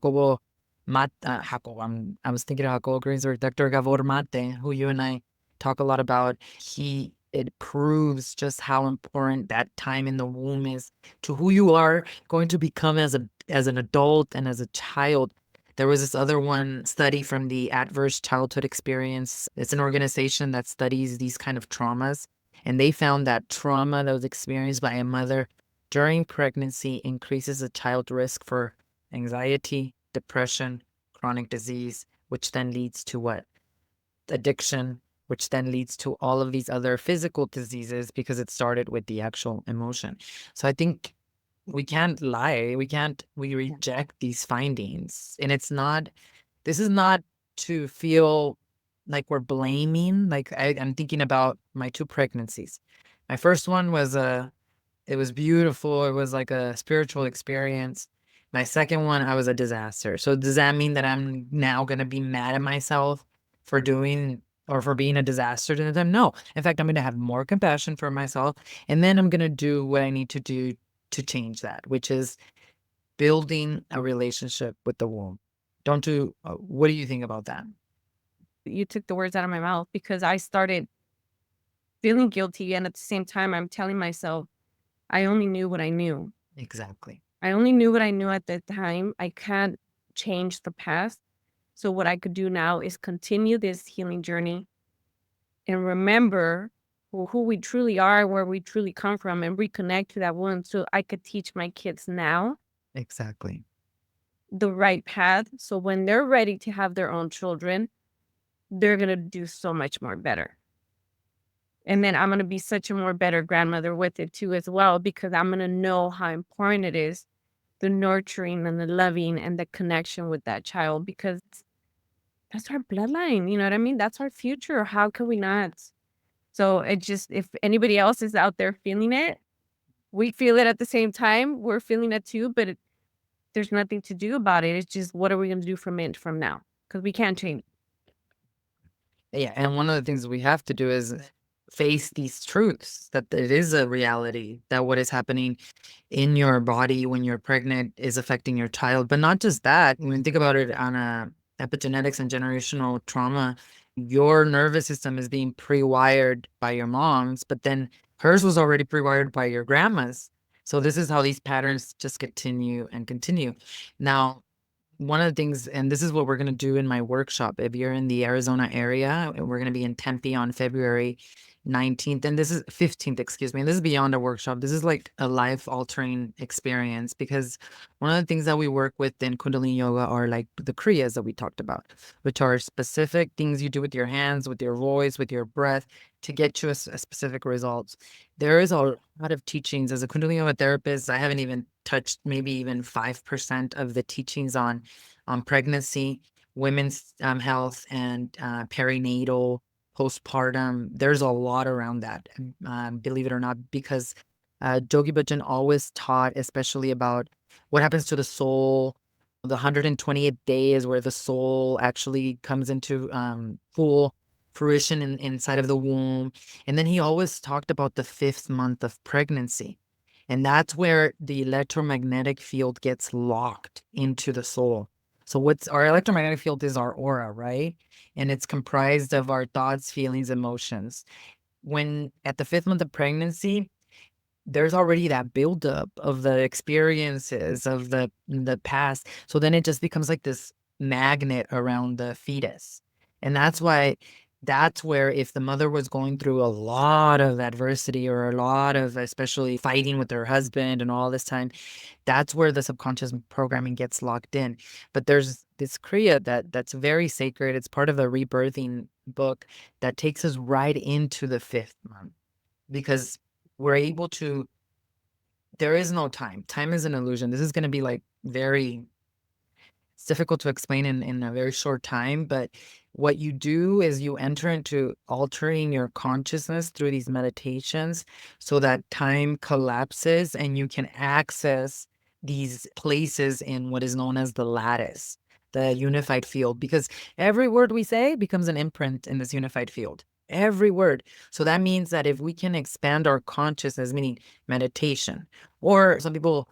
was thinking of Jacobo Greens or Dr. Gabor Mate, who you and I talk a lot about. It proves just how important that time in the womb is to who you are going to become as an adult and as a child. There was this other one study from the Adverse Childhood Experience. It's an organization that studies these kind of traumas. And they found that trauma that was experienced by a mother during pregnancy increases a child's risk for anxiety, depression, chronic disease, which then leads to what? Addiction, which then leads to all of these other physical diseases because it started with the actual emotion. So I think we can't lie. We reject these findings. And this is not to feel like we're blaming. Like I'm thinking about my two pregnancies. My first one it was beautiful. It was like a spiritual experience. My second one, I was a disaster. So does that mean that I'm now going to be mad at myself for doing or for being a disaster to them? No. In fact, I'm going to have more compassion for myself. And then I'm going to do what I need to do to change that, which is building a relationship with the womb. Don't you, what do you think about that? You took the words out of my mouth because I started feeling guilty. And at the same time, I'm telling myself, I only knew what I knew. Exactly. I only knew what I knew at that time. I can't change the past. So what I could do now is continue this healing journey and remember who we truly are, where we truly come from, and reconnect to that one so I could teach my kids now Exactly. the right path. So when they're ready to have their own children, they're going to do so much more better. And then I'm going to be such a more better grandmother with it too, as well, because I'm going to know how important it is, the nurturing and the loving and the connection with that child, because that's our bloodline. You know what I mean? That's our future. How can we not? So it just, if anybody else is out there feeling it, we feel it at the same time. We're feeling it too, but there's nothing to do about it. It's just, what are we going to do from now? Because we can't change. Yeah, and one of the things we have to do is face these truths that it is a reality that what is happening in your body when you're pregnant is affecting your child. But not just that, when you think about it on a epigenetics and generational trauma, your nervous system is being pre-wired by your mom's, but then hers was already pre-wired by your grandma's. So this is how these patterns just continue and continue. Now, one of the things, and this is what we're going to do in my workshop. If you're in the Arizona area, we're going to be in Tempe on February 19th, and this is 15th, excuse me. And this is beyond a workshop. This is like a life altering experience, because one of the things that we work with in Kundalini yoga are like the kriyas that we talked about, which are specific things you do with your hands, with your voice, with your breath to get you a specific results. There is a lot of teachings as a Kundalini yoga therapist. I haven't even touched maybe even 5% of the teachings on pregnancy, women's health, and perinatal, postpartum. There's a lot around that, believe it or not, because Jogi Bhajan always taught, especially about what happens to the soul. The 128th day is where the soul actually comes into full fruition inside of the womb. And then he always talked about the 5th month of pregnancy. And that's where the electromagnetic field gets locked into the soul. So what's our electromagnetic field is our aura, right? And it's comprised of our thoughts, feelings, emotions. When at the 5th month of pregnancy, there's already that buildup of the experiences of the past. So then it just becomes like this magnet around the fetus. And that's where if the mother was going through a lot of adversity or a lot of especially fighting with her husband and all this time, that's where the subconscious programming gets locked in. But there's this kriya that's very sacred. It's part of the rebirthing book that takes us right into the 5th month, because we're able to, there is no time. Time is an illusion. This is going to be like it's difficult to explain in a very short time, but what you do is you enter into altering your consciousness through these meditations so that time collapses and you can access these places in what is known as the lattice, the unified field, because every word we say becomes an imprint in this unified field. Every word. So that means that if we can expand our consciousness, meaning meditation, or some people,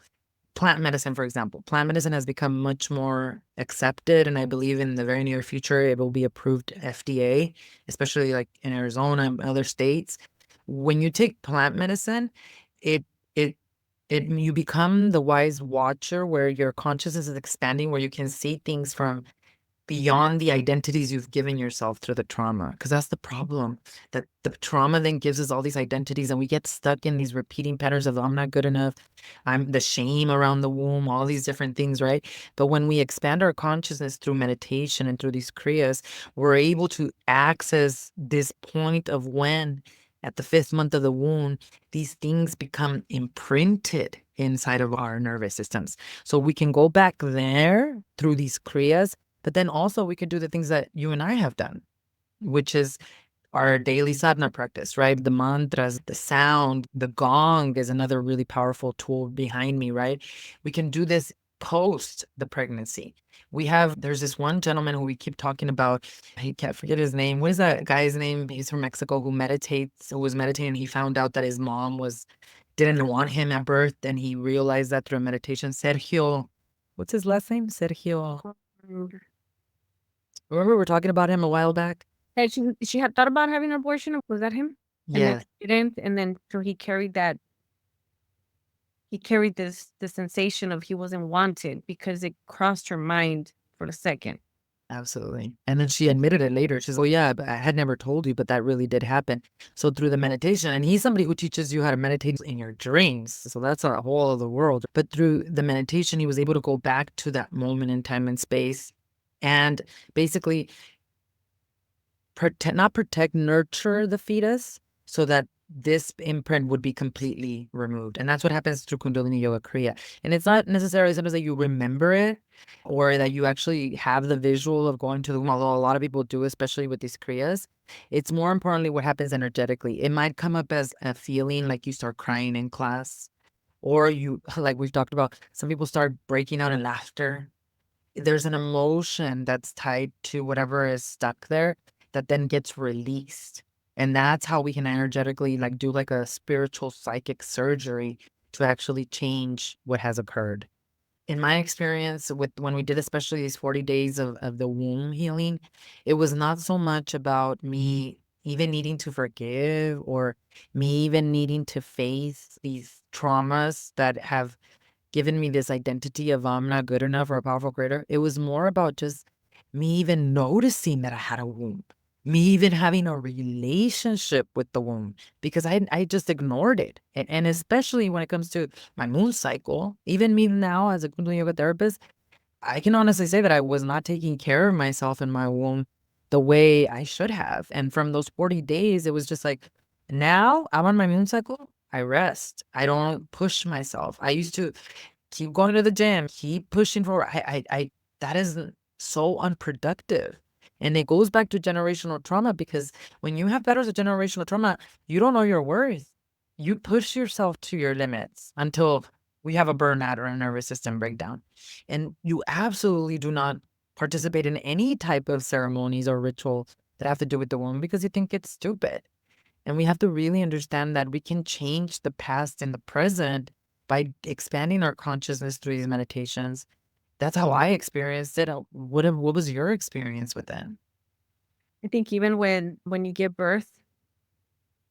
plant medicine, for example. Plant medicine has become much more accepted, and I believe in the very near future it will be approved FDA, especially like in Arizona and other states. When you take plant medicine, it it you become the wise watcher where your consciousness is expanding, where you can see things from beyond the identities you've given yourself through the trauma. Because that's the problem, that the trauma then gives us all these identities and we get stuck in these repeating patterns of I'm not good enough, I'm the shame around the womb, all these different things, right? But when we expand our consciousness through meditation and through these kriyas, we're able to access this point of when at the 5th month of the womb, these things become imprinted inside of our nervous systems. So we can go back there through these kriyas, but then also we could do the things that you and I have done, which is our daily sadhana practice, right? The mantras, the sound, the gong is another really powerful tool behind me, right? We can do this post the pregnancy. There's this one gentleman who we keep talking about. I can't forget his name. What is that guy's name? He's from Mexico who was meditating. He found out that his mom was didn't want him at birth, and he realized that through meditation. Sergio, what's his last name? Sergio. Remember we were talking about him a while back? And she had thought about having an abortion. Was that him? And then Yeah, she didn't. And then so he carried the sensation of he wasn't wanted because it crossed her mind for a second. absolutely. And then she admitted it later. She's, oh yeah, but I had never told you, but that really did happen. So through the meditation, and he's somebody who teaches you how to meditate in your dreams. So that's a whole other world. But through the meditation, he was able to go back to that moment in time and space and basically nurture the fetus so that this imprint would be completely removed. And that's what happens through Kundalini Yoga Kriya. And it's not necessarily sometimes that you remember it or that you actually have the visual of going to the womb, although a lot of people do, especially with these Kriyas. It's more importantly what happens energetically. It might come up as a feeling like you start crying in class, or you, like we've talked about, some people start breaking out in laughter. There's an emotion that's tied to whatever is stuck there that then gets released. And that's how we can energetically like do like a spiritual psychic surgery to actually change what has occurred. In my experience with when we did especially these 40 days of the womb healing, it was not so much about me even needing to forgive or me even needing to face these traumas that have given me this identity of I'm not good enough or a powerful creator. It was more about just me even noticing that I had a womb, me even having a relationship with the womb because I just ignored it. And especially when it comes to my moon cycle, even me now as a Kundalini yoga therapist, I can honestly say that I was not taking care of myself in my womb the way I should have. And from those 40 days, it was just like, now I'm on my moon cycle. I rest. I don't push myself. I used to keep going to the gym, keep pushing forward. That is so unproductive. And it goes back to generational trauma because when you have patterns of generational trauma, you don't know your worth. You push yourself to your limits until we have a burnout or a nervous system breakdown. And you absolutely do not participate in any type of ceremonies or rituals that have to do with the womb because you think it's stupid. And we have to really understand that we can change the past and the present by expanding our consciousness through these meditations. That's how I experienced it. What was your experience with it? I think even when you give birth,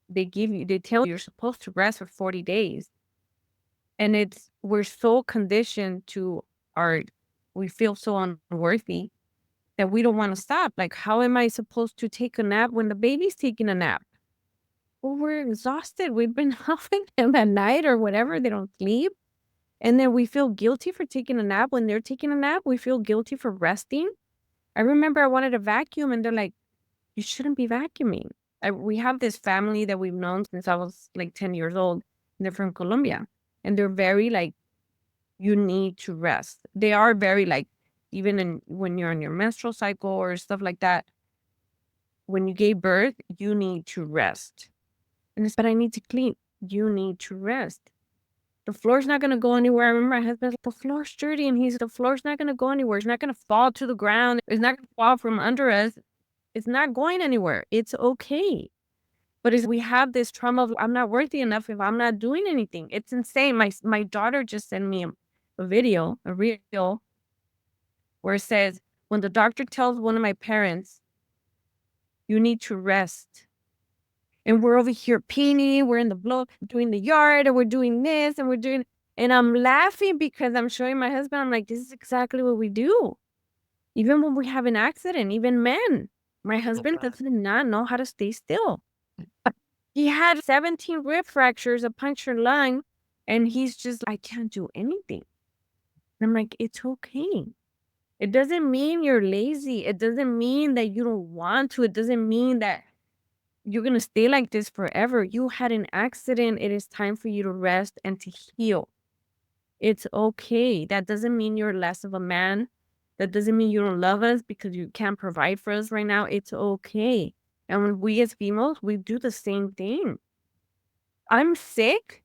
they tell you you're supposed to rest for 40 days. And we're so conditioned to our we feel so unworthy that we don't want to stop. Like, how am I supposed to take a nap when the baby's taking a nap? Well, we're exhausted. We've been helping them at night or whatever. They don't sleep. And then we feel guilty for taking a nap. When they're taking a nap, we feel guilty for resting. I remember I wanted to vacuum and they're like, you shouldn't be vacuuming. We have this family that we've known since I was like 10 years old. And they're from Colombia. And they're very like, you need to rest. They are very like, even when you're on your menstrual cycle or stuff like that, when you gave birth, you need to rest. And it's, but I need to clean. You need to rest. The floor's not gonna go anywhere. I remember my husband's like, the floor's dirty, and the floor's not gonna go anywhere. It's not gonna fall to the ground. It's not gonna fall from under us. It's not going anywhere. It's okay. But we have this trauma of I'm not worthy enough if I'm not doing anything. It's insane. My daughter just sent me a video, a reel, where it says, when the doctor tells one of my parents, you need to rest. And we're over here painting, we're in the blow, doing the yard, and we're doing this, and we're doing, and I'm laughing because I'm showing my husband, I'm like, this is exactly what we do. Even when we have an accident, even men. My husband does not know how to stay still. He had 17 rib fractures, a punctured lung, and he's just, I can't do anything. And I'm like, it's okay. It doesn't mean you're lazy. It doesn't mean that you don't want to. It doesn't mean that you're going to stay like this forever. You had an accident. It is time for you to rest and to heal. It's okay. That doesn't mean you're less of a man. That doesn't mean you don't love us because you can't provide for us right now. It's okay. And when we as females, we do the same thing. I'm sick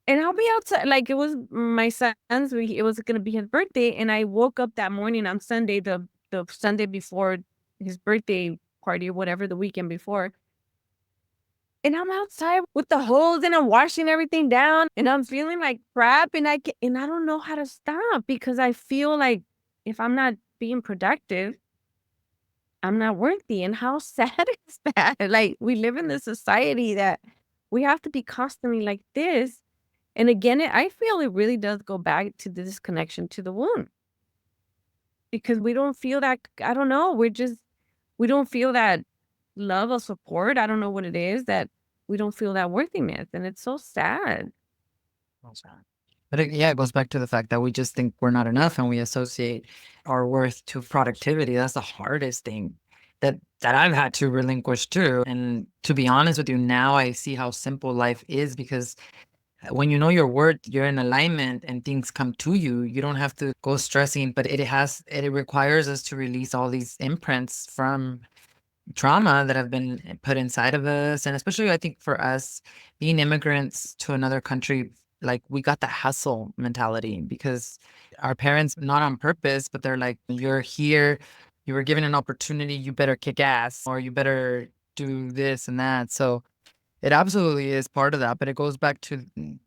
and I'll be outside. Like, it was my son's, it was going to be his birthday. And I woke up that morning on Sunday, the Sunday before his birthday party or whatever, the weekend before. And I'm outside with the hose and I'm washing everything down and I'm feeling like crap and I don't know how to stop because I feel like if I'm not being productive, I'm not worthy. And how sad is that? Like we live in this society that we have to be constantly like this. And again, I feel it really does go back to this connection to the womb because we don't feel that, I don't know, we don't feel that love or support. I don't know what it is that we don't feel that worthiness. And it's so sad. But yeah, it goes back to the fact that we just think we're not enough and we associate our worth to productivity. That's the hardest thing that I've had to relinquish too. And to be honest with you, now I see how simple life is because when you know your worth, you're in alignment and things come to you. You don't have to go stressing, but it requires us to release all these imprints from trauma that have been put inside of us. And especially, I think for us being immigrants to another country, like we got the hustle mentality because our parents, not on purpose, but they're like, you're here, you were given an opportunity, you better kick ass or you better do this and that. So it absolutely is part of that, but it goes back to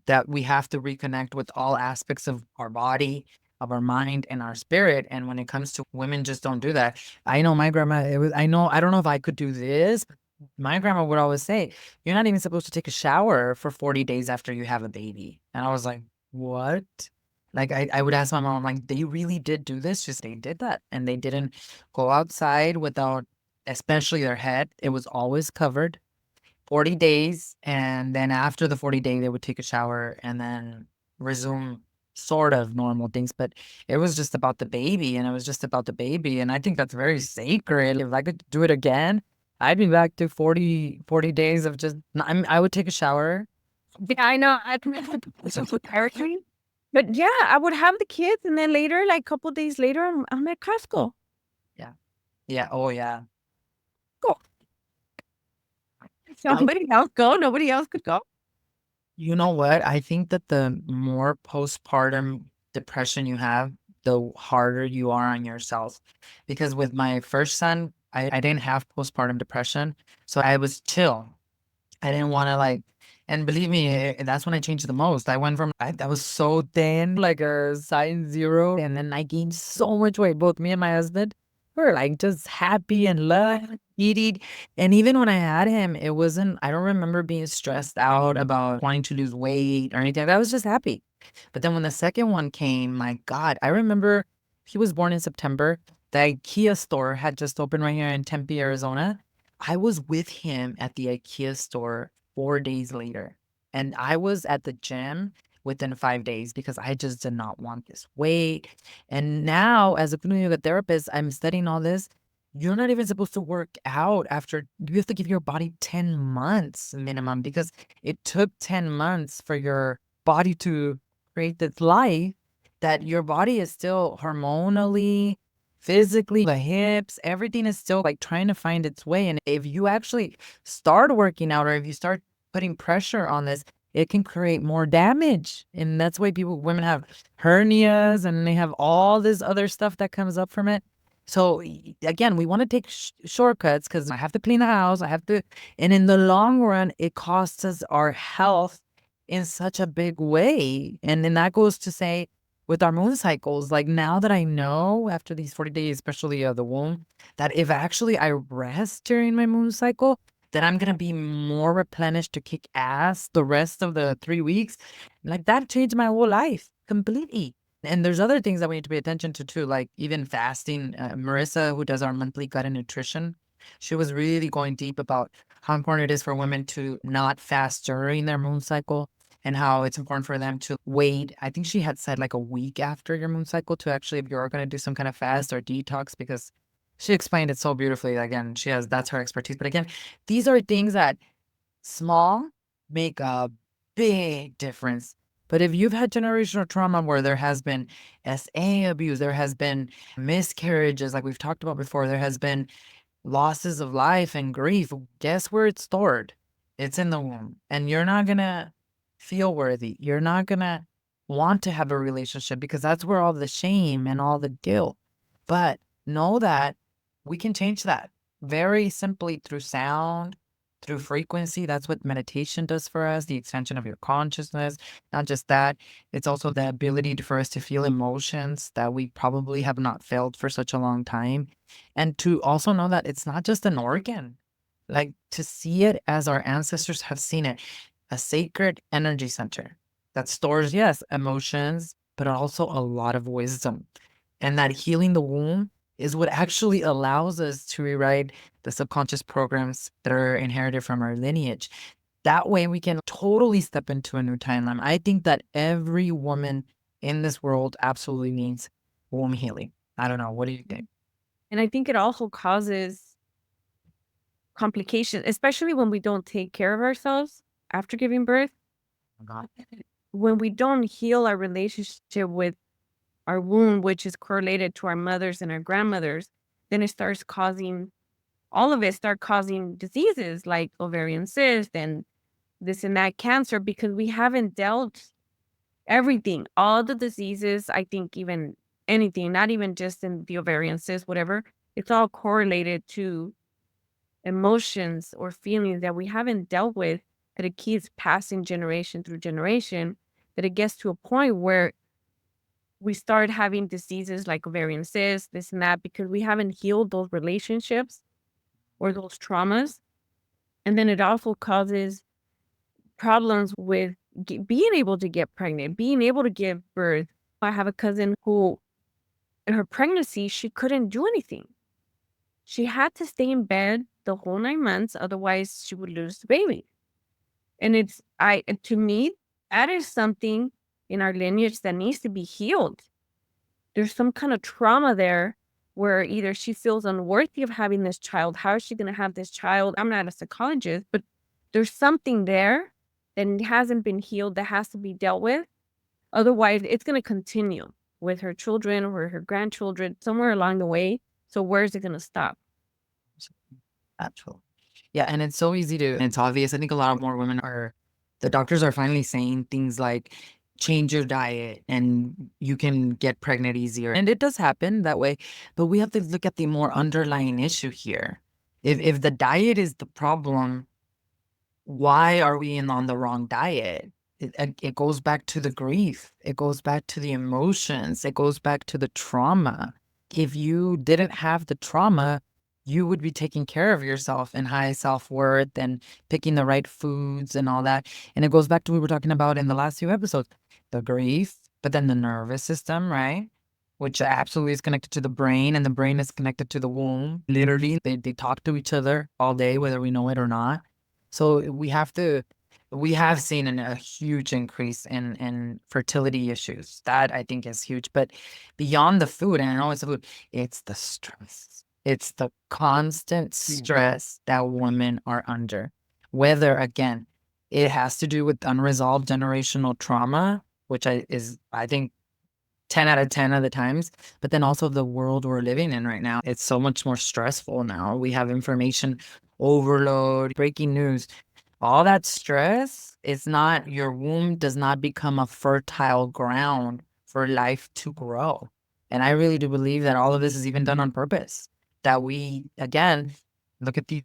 that we have to reconnect with all aspects of our body, of our mind, and our spirit. And when it comes to women, just don't do that. I know my grandma, I don't know if I could do this. But my grandma would always say, you're not even supposed to take a shower for 40 days after you have a baby. And I was like, what? Like I would ask my mom, like, they really did do this? Just they did that. And they didn't go outside without, especially their head. It was always covered 40 days, and then after the 40 day, they would take a shower and then resume sort of normal things, but it was just about the baby, and it was just about the baby, and I think that's very sacred. If I could do it again, I'd be back to 40 days of just I would take a shower. Yeah, I know. I remember with Hurricane. But yeah, I would have the kids and then later, like a couple days later, I'm at Costco. Yeah. Yeah, oh, yeah. Go. I Somebody else go. Nobody else could go. You know what? I think that the more postpartum depression you have, the harder you are on yourself. Because with my first son, I didn't have postpartum depression. So I was chill. I didn't want to like, and believe me, that's when I changed the most. I went from, I was so thin, like a size zero, and then I gained so much weight. Both me and my husband were like just happy and love eating. And even when I had him, it wasn't, I don't remember being stressed out about wanting to lose weight or anything. I was just happy. But then when the second one came, my God, I remember he was born in September. The IKEA store had just opened right here in Tempe, Arizona. I was with him at the IKEA store 4 days later, and I was at the gym within 5 days because I just did not want this weight. And now, as a Kundalini yoga therapist, I'm studying all this. You're not even supposed to work out after you have to give your body 10 months minimum because it took 10 months for your body to create this life that your body is still hormonally, physically, the hips, everything is still like trying to find its way. And if you actually start working out or if you start putting pressure on this, it can create more damage. And that's why women have hernias and they have all this other stuff that comes up from it. So again, we want to take shortcuts because I have to clean the house. I have to, and in the long run, it costs us our health in such a big way. And then that goes to say, with our moon cycles, like now that I know after these 40 days, especially the womb, that if actually I rest during my moon cycle, then I'm gonna be more replenished to kick ass the rest of the 3 weeks. Like that changed my whole life completely. And there's other things that we need to pay attention to too, like even fasting. Marissa, who does our monthly gut and nutrition, she was really going deep about how important it is for women to not fast during their moon cycle and how it's important for them to wait. I think she had said like a week after your moon cycle to actually, if you're going to do some kind of fast or detox, because she explained it so beautifully. Again, that's her expertise. But again, these are things that small make a big difference. But if you've had generational trauma where there has been SA abuse, there has been miscarriages, like we've talked about before, there has been losses of life and grief, guess where it's stored? It's in the womb. And you're not gonna feel worthy. You're not gonna want to have a relationship because that's where all the shame and all the guilt. But know that we can change that very simply through sound, through frequency. That's what meditation does for us, the extension of your consciousness. Not just that, it's also the ability for us to feel emotions that we probably have not felt for such a long time. And to also know that it's not just an organ, like to see it as our ancestors have seen it, a sacred energy center that stores, yes, emotions, but also a lot of wisdom. And that healing the womb is what actually allows us to rewrite the subconscious programs that are inherited from our lineage. That way we can totally step into a new timeline. I think that every woman in this world absolutely needs womb healing. I don't know. What do you think? And I think it also causes complications, especially when we don't take care of ourselves after giving birth. Oh God. When we don't heal our relationship with our womb, which is correlated to our mothers and our grandmothers, then it starts causing all of it start causing diseases like ovarian cyst and this and that cancer because we haven't dealt everything, all the diseases, I think even anything, not even just in the ovarian cyst, whatever, it's all correlated to emotions or feelings that we haven't dealt with, that it keeps passing generation through generation, that it gets to a point where we start having diseases like ovarian cyst, this and that, because we haven't healed those relationships or those traumas. And then it also causes problems with being able to get pregnant, being able to give birth. I have a cousin who, in her pregnancy, she couldn't do anything. She had to stay in bed the whole 9 months, otherwise she would lose the baby. And to me, that is something in our lineage that needs to be healed. There's some kind of trauma there where either she feels unworthy of having this child. How is she going to have this child? I'm not a psychologist, but there's something there that hasn't been healed that has to be dealt with. Otherwise, it's going to continue with her children or her grandchildren somewhere along the way. So where is it going to stop? Actual. Yeah, and it's so easy to, and it's obvious. I think a lot more women are, the doctors are finally saying things like change your diet and you can get pregnant easier. And it does happen that way, but we have to look at the more underlying issue here. If the diet is the problem, why are we on the wrong diet? It goes back to the grief. It goes back to the emotions. It goes back to the trauma. If you didn't have the trauma, you would be taking care of yourself and high self-worth and picking the right foods and all that. And it goes back to what we were talking about in the last few episodes, the grief, but then the nervous system, right? Which absolutely is connected to the brain, and the brain is connected to the womb. Literally, they talk to each other all day, whether we know it or not. So we have seen a huge increase in fertility issues. That I think is huge. But beyond the food, and I know it's the food, it's the stress. It's the constant stress that women are under. Whether again, it has to do with unresolved generational trauma, which I think 10 out of 10 of the times, but then also the world we're living in right now. It's so much more stressful now. We have information overload, breaking news. All that stress is not, your womb does not become a fertile ground for life to grow. And I really do believe that all of this is even done on purpose. That we, again, look at the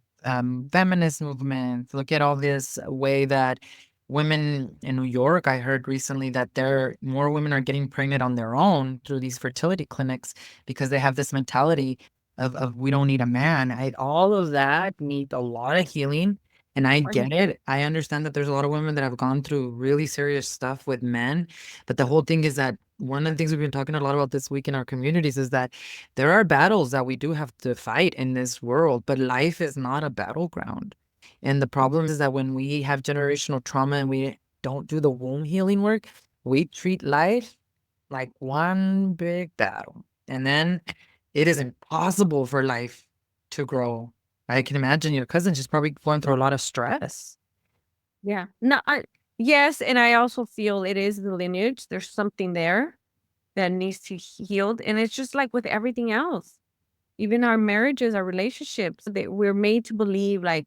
feminist movement, look at all this way that women in New York, I heard recently that more women are getting pregnant on their own through these fertility clinics because they have this mentality of we don't need a man. All of that needs a lot of healing. And I get it. I understand that there's a lot of women that have gone through really serious stuff with men. But the whole thing is that one of the things we've been talking a lot about this week in our communities is that there are battles that we do have to fight in this world, but life is not a battleground. And the problem is that when we have generational trauma and we don't do the womb healing work, we treat life like one big battle. And then it is impossible for life to grow. I can imagine your cousin, she's probably going through a lot of stress. Yeah. No, yes, and I also feel it is the lineage. There's something there that needs to healed, and it's just like with everything else. Even our marriages, our relationships, we're made to believe like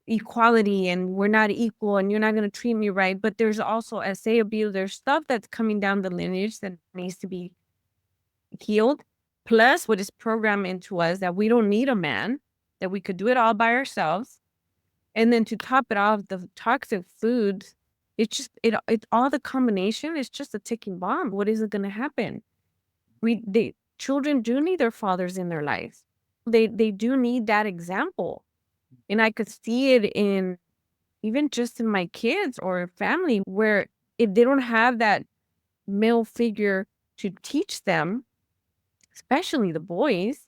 equality and we're not equal and you're not going to treat me right. But there's also SA abuse. There's stuff that's coming down the lineage that needs to be healed. Plus, what is programmed into us that we don't need a man, that we could do it all by ourselves. And then to top it off, the toxic foods, it all the combination is just a ticking bomb. What is it going to happen? Children do need their fathers in their lives. They do need that example. And I could see it in even just in my kids or family, where if they don't have that male figure to teach them, especially the boys,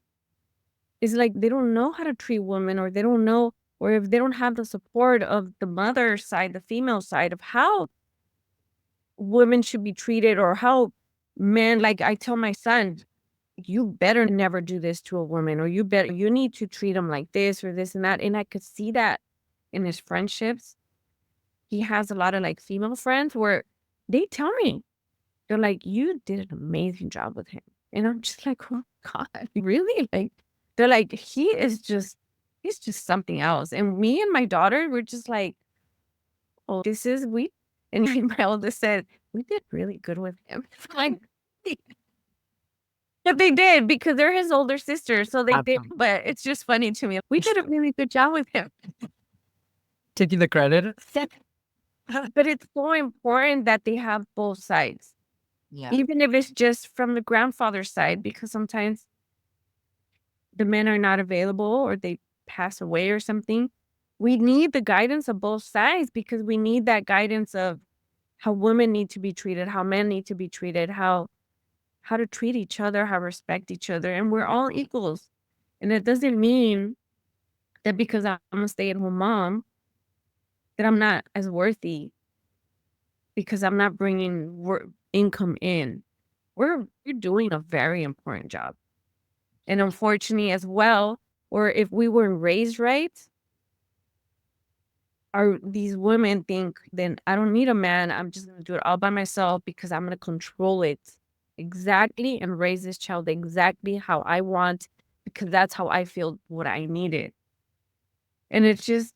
it's like they don't know how to treat women, or they don't know, or if they don't have the support of the mother side, the female side of how women should be treated, or how men, like I tell my son, you better never do this to a woman, or you need to treat them like this or this and that. And I could see that in his friendships. He has a lot of like female friends where they tell me, they're like, you did an amazing job with him. And I'm just like, oh God, really? Like, they're like, he's just something else. And me and my daughter, we're just like, oh, we, and my eldest said, we did really good with him. Like, but they did, because they're his older sister. So they did, Absolutely. but it's just funny to me. We did a really good job with him. Taking the credit. But it's so important that they have both sides. Yeah. Even if it's just from the grandfather's side, because sometimes the men are not available or they pass away or something. We need the guidance of both sides, because we need that guidance of how women need to be treated, how men need to be treated, how to treat each other, how to respect each other. And we're all equals. And it doesn't mean that because I'm a stay-at-home mom, that I'm not as worthy because I'm not bringing income in. You're doing a very important job. And unfortunately as well, or if we weren't raised right, these women think, then I don't need a man. I'm just going to do it all by myself because I'm going to control it exactly and raise this child exactly how I want, because that's how I feel what I needed. And it's just,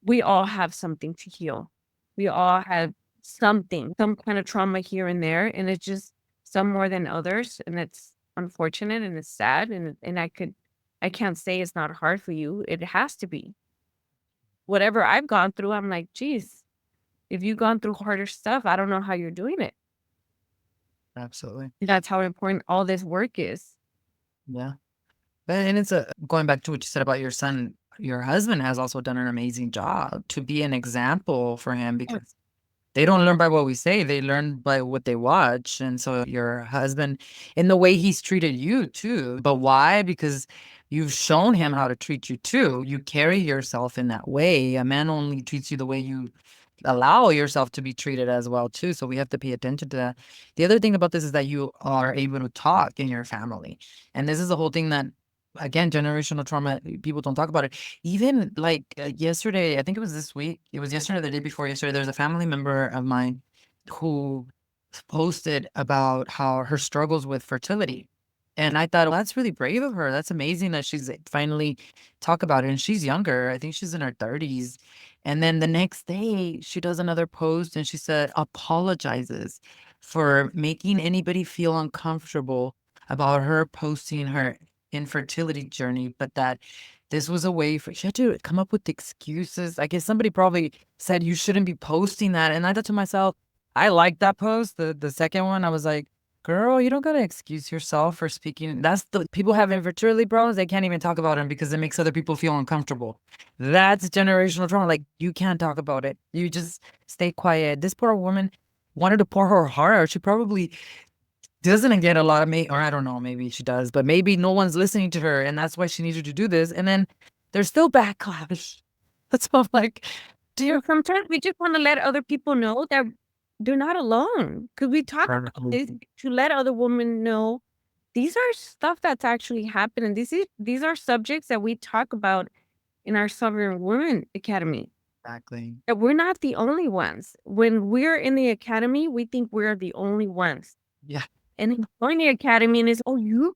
we all have something to heal. We all have something, some kind of trauma here and there. And it's just some more than others. And it's unfortunate and it's sad. And I can't say it's not hard for you. It has to be. Whatever I've gone through, I'm like, geez, if you've gone through harder stuff, I don't know how you're doing it. Absolutely. That's how important all this work is. Yeah. And it's going back to what you said about your son, your husband has also done an amazing job to be an example for him, because they don't learn by what we say, they learn by what they watch. And so your husband, in the way he's treated you too. But why? Because you've shown him how to treat you too. You carry yourself in that way. A man only treats you the way you allow yourself to be treated as well too. So we have to pay attention to that. The other thing about this is that you are able to talk in your family. And this is the whole thing that, again, generational trauma, people don't talk about it. Even like yesterday, I think it was this week, it was yesterday or the day before yesterday, there's a family member of mine who posted about how her struggles with fertility. And I thought, well, that's really brave of her. That's amazing that she's finally talk about it. And she's younger. I think she's in her 30s. And then the next day, she does another post and she said, apologizes for making anybody feel uncomfortable about her posting her infertility journey, but that this was a way for she had to come up with excuses. I guess somebody probably said you shouldn't be posting that. And I thought to myself, I liked that post. The second one, I was like, girl, you don't gotta excuse yourself for speaking. That's the people have infertility problems. They can't even talk about them because it makes other people feel uncomfortable. That's generational trauma. Like, you can't talk about it. You just stay quiet. This poor woman wanted to pour her heart out. She probably doesn't get a lot of or I don't know, maybe she does, but maybe no one's listening to her, and that's why she needed to do this. And then there's still backlash. That's why I'm like, dear. Sometimes we just want to let other people know that they're not alone. Because we talk about this to let other women know these are stuff that's actually happening. These are subjects that we talk about in our Sovereign Women Academy. Exactly. That we're not the only ones. When we're in the academy, we think we're the only ones. Yeah. And then join the academy and is, oh, you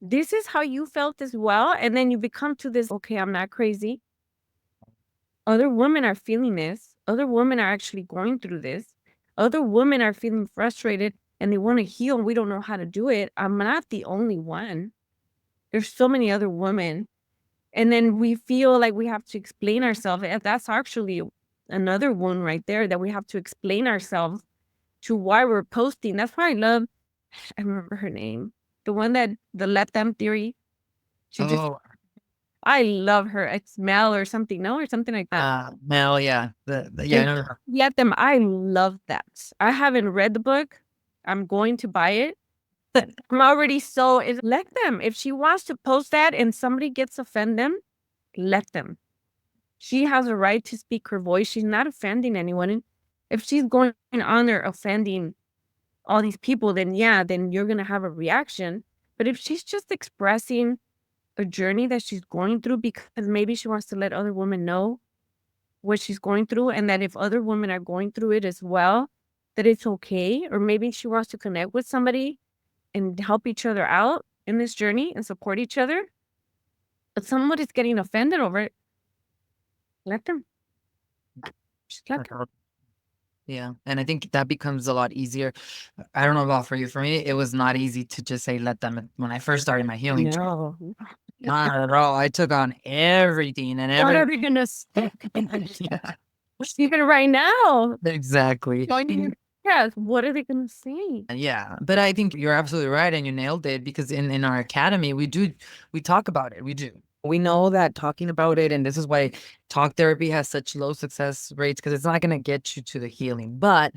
this is how you felt as well. And then you become to this, okay, I'm not crazy. Other women are feeling this. Other women are actually going through this. Other women are feeling frustrated and they want to heal and we don't know how to do it. I'm not the only one. There's so many other women. And then we feel like we have to explain ourselves. And that's actually another one right there, that we have to explain ourselves to why we're posting. That's why I remember her name, the one that the let them theory. Oh, I love her. It's Mel or something, no, or something like that. Mel, yeah. Yeah, I know her. Let them. I love that. I haven't read the book. I'm going to buy it. I'm already so let them. If she wants to post that and somebody gets offended, them, let them. She has a right to speak her voice. She's not offending anyone. And if she's going on there offending all these people, then yeah, then you're gonna have a reaction. But if she's just expressing a journey that she's going through because maybe she wants to let other women know what she's going through, and that if other women are going through it as well, that it's okay. Or maybe she wants to connect with somebody and help each other out in this journey and support each other. But somebody's getting offended over it. Let them. Just let them. Yeah. And I think that becomes a lot easier. I don't know about for you. For me, it was not easy to just say, let them. When I first started my healing, No. not at all. I took on everything and What are everything. we gonna say? Yeah, Even right now, exactly. joining your podcast, what are they gonna say? Yeah, but I think you're absolutely right, and you nailed it because in our academy we talk about it. We do. We know that talking about it, and this is why talk therapy has such low success rates because it's not going to get you to the healing. But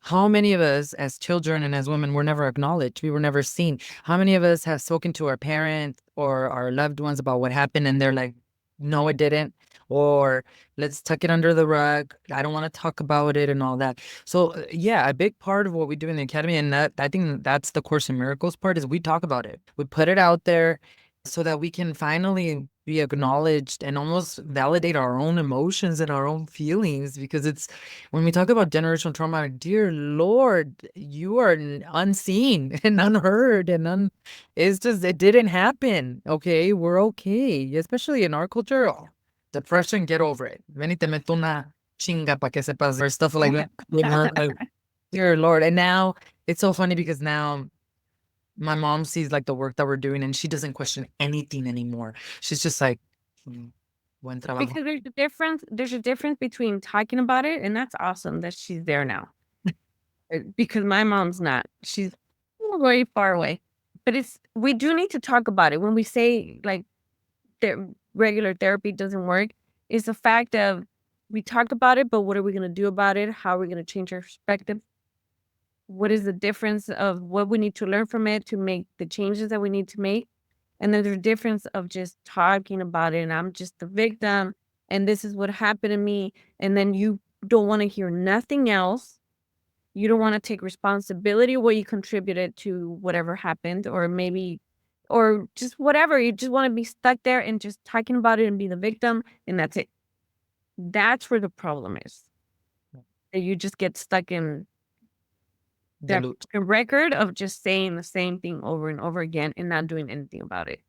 how many of us as children and as women were never acknowledged? We were never seen. How many of us have spoken to our parents or our loved ones about what happened and they're like, no, it didn't. Or let's tuck it under the rug. I don't want to talk about it and all that. So yeah, a big part of what we do in the academy, and that I think that's the Course in Miracles part, is we talk about it. We put it out there so that we can finally be acknowledged and almost validate our own emotions and our own feelings. Because it's when we talk about generational trauma, dear Lord, you are unseen and unheard and it's just it didn't happen. Okay, we're okay, especially in our culture. Oh, depression, get over it. Ven y te meto una chinga pa que sepas or stuff like that. You know, like, dear Lord. And now it's so funny because now my mom sees like the work that we're doing and she doesn't question anything anymore. She's just like, buen trabajo. Because there's a difference between talking about it, and that's awesome that she's there now. Because my mom's not. She's very far away. But we do need to talk about it when we say like regular therapy doesn't work. Is the fact of we talk about it, but what are we gonna do about it? How are we gonna change our perspective? What is the difference of what we need to learn from it to make the changes that we need to make? And then there's a difference of just talking about it and I'm just the victim and this is what happened to me. And then you don't want to hear nothing else. You don't want to take responsibility what you contributed to whatever happened, or maybe, or just whatever. You just want to be stuck there and just talking about it and be the victim, and that's it. That's where the problem is. That you just get stuck in that record of just saying the same thing over and over again and not doing anything about it.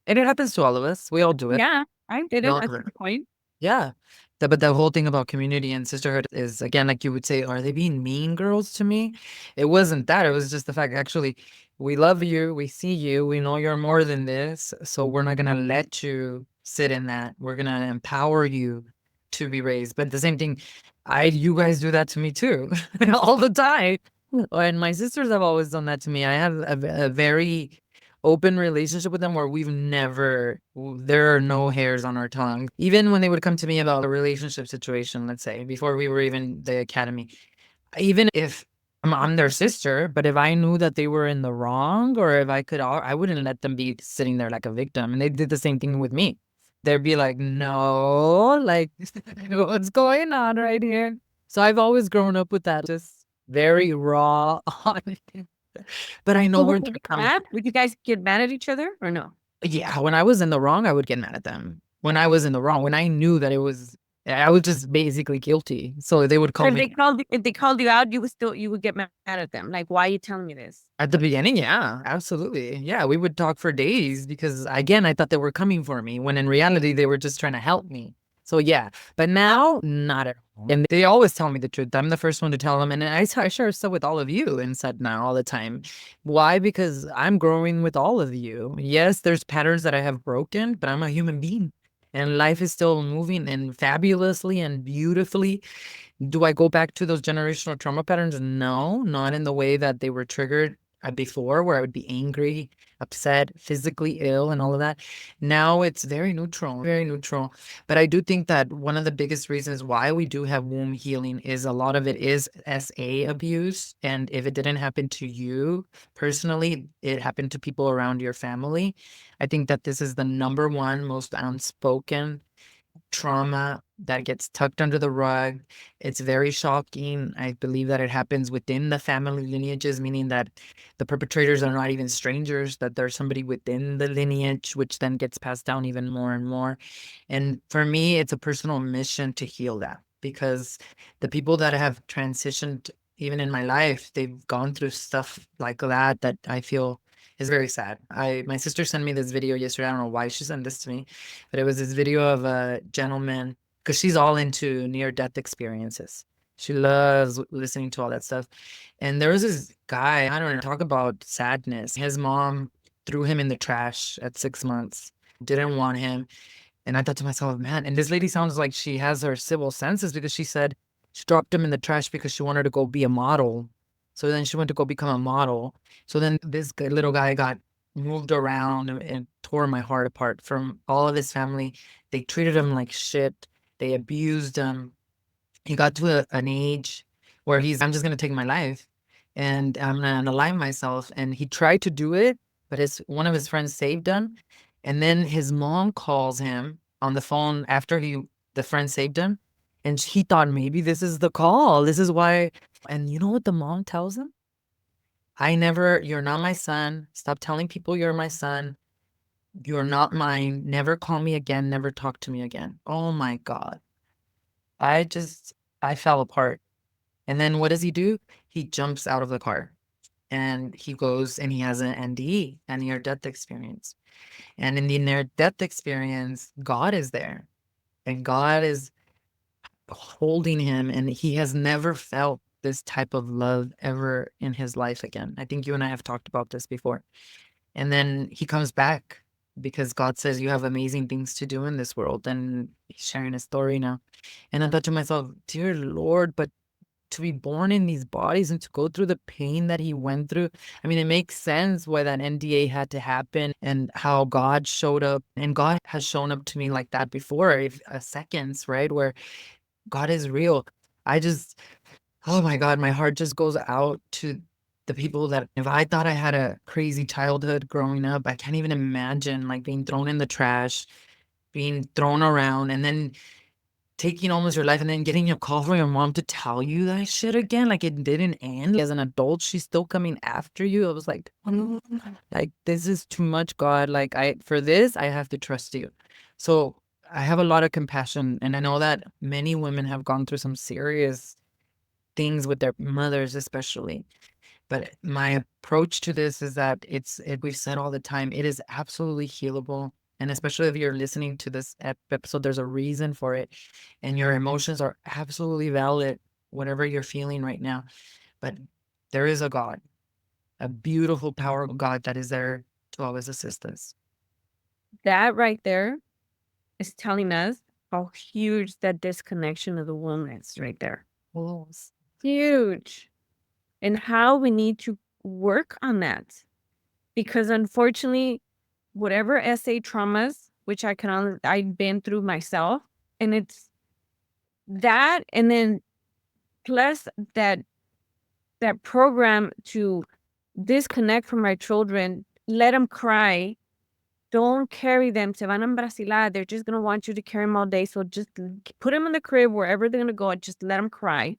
And it happens to all of us. We all do it. Yeah, I did We it all at do it. some point. Yeah. But the whole thing about community and sisterhood is, again, like you would say, are they being mean girls to me? It wasn't that. It was just the fact, actually, we love you. We see you. We know you're more than this. So we're not going to let you sit in that. We're going to empower you to be raised. But the same thing, you guys do that to me too, all the time. And my sisters have always done that to me. I have a very open relationship with them where there are no hairs on our tongue. Even when they would come to me about a relationship situation, let's say, before we were even the academy, even if I'm their sister, but if I knew that they were in the wrong, or if I wouldn't let them be sitting there like a victim. And they did the same thing with me. They'd be like, no, like, what's going on right here? So I've always grown up with that, just very raw, honest. But I know where they're coming. Would you guys get mad at each other or no? Yeah, when I was in the wrong, I would get mad at them. When I was in the wrong, when I knew that I was just basically guilty. So they would call If me they called you out, you would get mad at them. Like, why are you telling me this? at the beginning. Yeah, absolutely. Yeah, we would talk for days because, again, I thought they were coming for me when in reality they were just trying to help me. So yeah, but now not at And they always tell me the truth. I'm the first one to tell them. And I share stuff with all of you inside now all the time. Why? Because I'm growing with all of you. Yes, there's patterns that I have broken, but I'm a human being. And life is still moving and fabulously and beautifully. Do I go back to those generational trauma patterns? No, not in the way that they were triggered before, where I would be angry, upset, physically ill, and all of that. Now it's very neutral, very neutral. But I do think that one of the biggest reasons why we do have womb healing is a lot of it is SA abuse. And if it didn't happen to you personally, it happened to people around your family. I think that this is the number one most unspoken trauma that gets tucked under the rug. It's very shocking. I believe that it happens within the family lineages, meaning that the perpetrators are not even strangers, that there's somebody within the lineage, which then gets passed down even more and more. And for me, it's a personal mission to heal that because the people that have transitioned, even in my life, they've gone through stuff like that that I feel is very sad. My sister sent me this video yesterday. I don't know why she sent this to me, but it was this video of a gentleman because she's all into near-death experiences. She loves listening to all that stuff. And there was this guy, I don't know, talk about sadness. His mom threw him in the trash at 6 months, didn't want him. And I thought to myself, man, and this lady sounds like she has her civil senses because she said she dropped him in the trash because she wanted to go be a model. So then she went to go become a model. So then this little guy got moved around and tore my heart apart from all of his family. They treated him like shit. They abused him. He got to an age where I'm just going to take my life and I'm going to unalive myself. And he tried to do it, but one of his friends saved him. And then his mom calls him on the phone after the friend saved him. And he thought maybe this is the call. This is why. And you know what the mom tells him? You're not my son. Stop telling people you're my son. You're not mine. Never call me again. Never talk to me again. Oh my God. I just, I fell apart. And then what does he do? He jumps out of the car and he goes and he has an NDE, a near death experience. And in the near death experience, God is there and God is holding him. And he has never felt this type of love ever in his life again. I think you and I have talked about this before. And then he comes back because God says you have amazing things to do in this world. And he's sharing a story now. And I thought to myself, dear Lord, but to be born in these bodies and to go through the pain that he went through. I mean, it makes sense why that NDA had to happen and how God showed up. And God has shown up to me like that before, if seconds, right? Where God is real. I just, oh my God, my heart just goes out to the people that if I thought I had a crazy childhood growing up, I can't even imagine like being thrown in the trash, being thrown around, and then taking almost your life and then getting a call from your mom to tell you that shit again. Like it didn't end. As an adult, she's still coming after you. I was like, this is too much, God. Like for this, I have to trust you. So I have a lot of compassion. And I know that many women have gone through some serious things with their mothers, especially. But my approach to this is that we've said all the time, it is absolutely healable. And especially if you're listening to this episode, there's a reason for it. And your emotions are absolutely valid, whatever you're feeling right now. But there is a God, a beautiful, powerful God that is there to always assist us. That right there is telling us how huge that disconnection of the womb is right there. Oh, Huge. And how we need to work on that. Because unfortunately, whatever SA traumas, which I've been through myself, and it's that, and then plus that program to disconnect from my children, let them cry, don't carry them, se van a embrasilar, they're just gonna want you to carry them all day, so just put them in the crib, wherever they're gonna go, and just let them cry.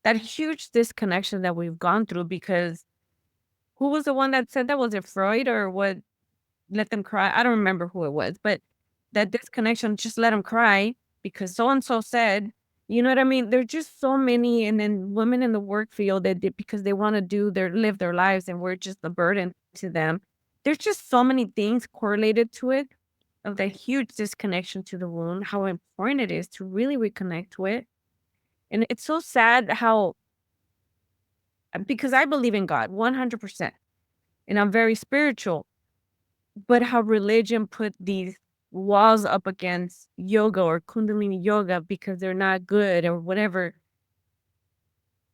That huge disconnection that we've gone through, because who was the one that said that? Was it Freud or what? Let them cry. I don't remember who it was, but that disconnection, just let them cry because so and so said, you know what I mean? There's just so many, and then women in the work field because they want to live their lives, and we're just a burden to them. There's just so many things correlated to it, of that huge disconnection to the womb, how important it is to really reconnect to it. And it's so sad how, because I believe in God 100%, and I'm very spiritual, but how religion put these walls up against yoga or Kundalini yoga because they're not good or whatever.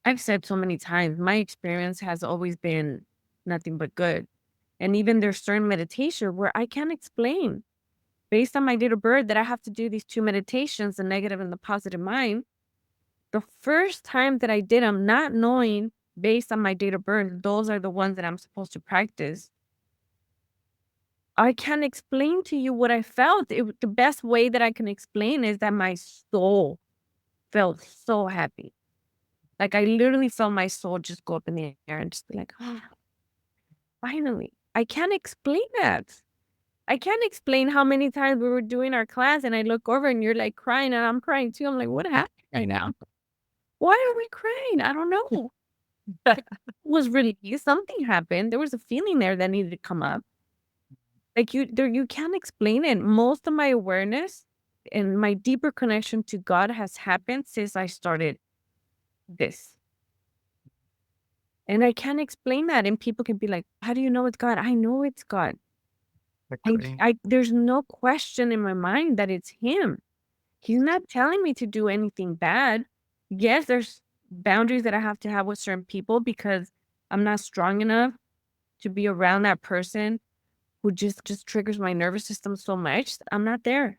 I've said so many times, my experience has always been nothing but good. And even there's certain meditation where I can't explain based on my date of birth that I have to do these two meditations, the negative and the positive mind. The first time that I did them, not knowing based on my date of birth, those are the ones that I'm supposed to practice. I can't explain to you what I felt. The best way that I can explain is that my soul felt so happy. Like I literally felt my soul just go up in the air and just be like, oh, finally. I can't explain that. I can't explain how many times we were doing our class and I look over and you're like crying and I'm crying too. I'm like, what happened right now? Why are we crying? I don't know. It was really something happened. There was a feeling there that needed to come up. Like you can't explain it. Most of my awareness and my deeper connection to God has happened since I started this. And I can't explain that. And people can be like, how do you know it's God? I know it's God. Agree. There's no question in my mind that it's him. He's not telling me to do anything bad. Yes, there's boundaries that I have to have with certain people because I'm not strong enough to be around that person who just triggers my nervous system so much. I'm not there.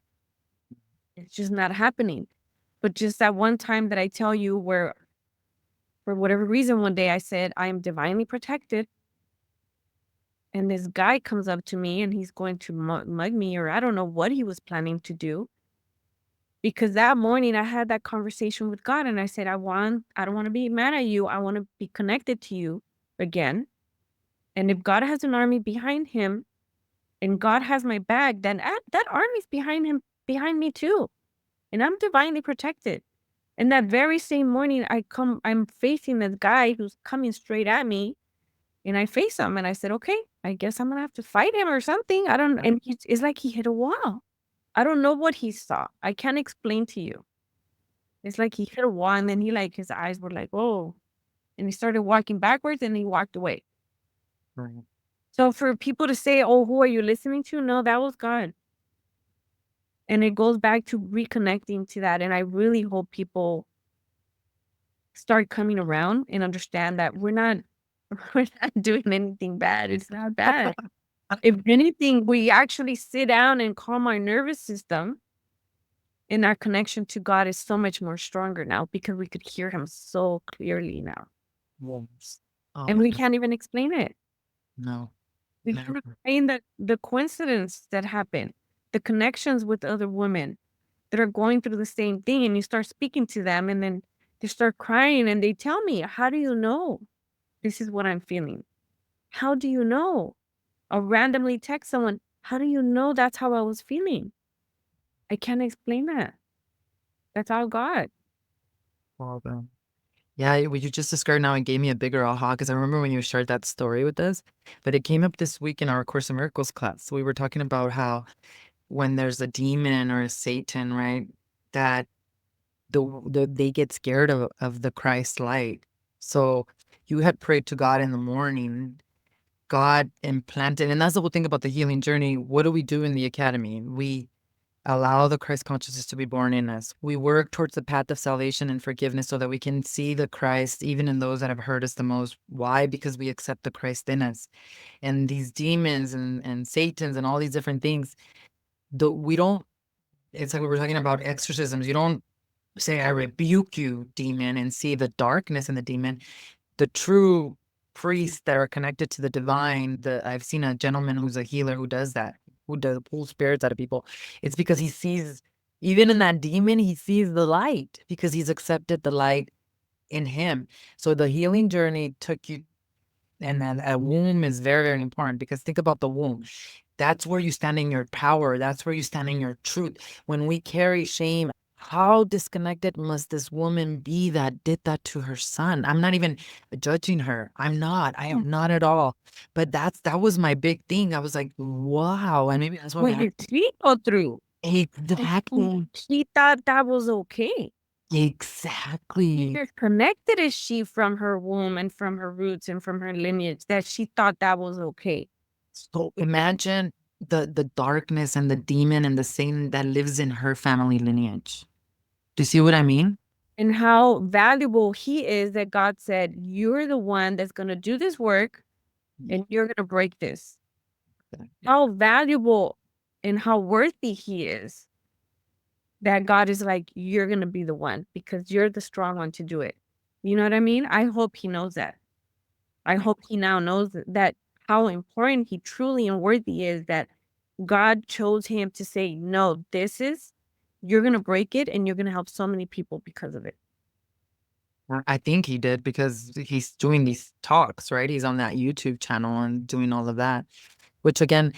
It's just not happening. But just that one time that I tell you where, for whatever reason, one day I said, I am divinely protected. And this guy comes up to me and he's going to mug me, or I don't know what he was planning to do. Because that morning I had that conversation with God and I said, I don't want to be mad at you. I want to be connected to you again. And if God has an army behind him and God has my back, then that army's behind him, behind me too. And I'm divinely protected. And that very same morning I'm facing this guy who's coming straight at me and I face him and I said, okay, I guess I'm going to have to fight him or something. I don't, and it's like he hit a wall. I don't know what he saw. I can't explain to you. It's like he hit a wall and then his eyes were like, oh, and he started walking backwards and he walked away. Right. So for people to say, oh, who are you listening to? No, that was God. And it goes back to reconnecting to that. And I really hope people start coming around and understand that we're not we're not doing anything bad. It's not bad. If anything, we actually sit down and calm our nervous system, and our connection to God is so much more stronger now because we could hear him so clearly now. Yes. Oh, And we can't even explain it. no, We never. can't explain the coincidence that happened, the connections with other women that are going through the same thing. And you start speaking to them and then they start crying and they tell me, how do you know this is what I'm feeling? How do you know? I'll randomly text someone, how do you know that's how I was feeling? I can't explain that. That's all God. Well done. Yeah, what you just described now, it gave me a bigger aha because I remember when you shared that story with us, but it came up this week in our Course in Miracles class. We were talking about how when there's a demon or a Satan, right, that they get scared of the Christ light. So you had prayed to God in the morning. God implanted, and that's the whole thing about the healing journey. What do we do in the academy? We allow the Christ consciousness to be born in us. We work towards the path of salvation and forgiveness so that we can see the Christ even in those that have hurt us the most. Why? Because we accept the Christ in us. And these demons and Satans and all these different things, we don't, it's like we were talking about exorcisms. You don't say, I rebuke you, demon, and see the darkness in the demon. The true priests that are connected to the divine, I've seen a gentleman who's a healer who does that, who does pull spirits out of people. It's because he sees, even in that demon, he sees the light because he's accepted the light in him. So the healing journey took you, and then a womb is very, very important because think about the womb. That's where you stand in your power. That's where you stand in your truth. When we carry shame, how disconnected must this woman be that did that to her son? I'm not even judging her. I'm not. I am not at all. But that was my big thing. I was like, wow. And maybe that's why What did she go through? exactly. She thought that was okay. Exactly. As connected is she from her womb and from her roots and from her lineage that she thought that was okay. So imagine the darkness and the demon and the Satan that lives in her family lineage. Do you see what I mean? And how valuable he is that God said, "You're the one that's gonna do this work, and you're gonna break this." How valuable and how worthy he is that God is like, "You're gonna be the one because you're the strong one to do it." You know what I mean? I hope he knows that. I hope he now knows that how important he truly and worthy is that God chose him to say, "No, this is you're gonna break it and you're gonna help so many people because of it." I think he did because he's doing these talks, right? He's on that YouTube channel and doing all of that, which again,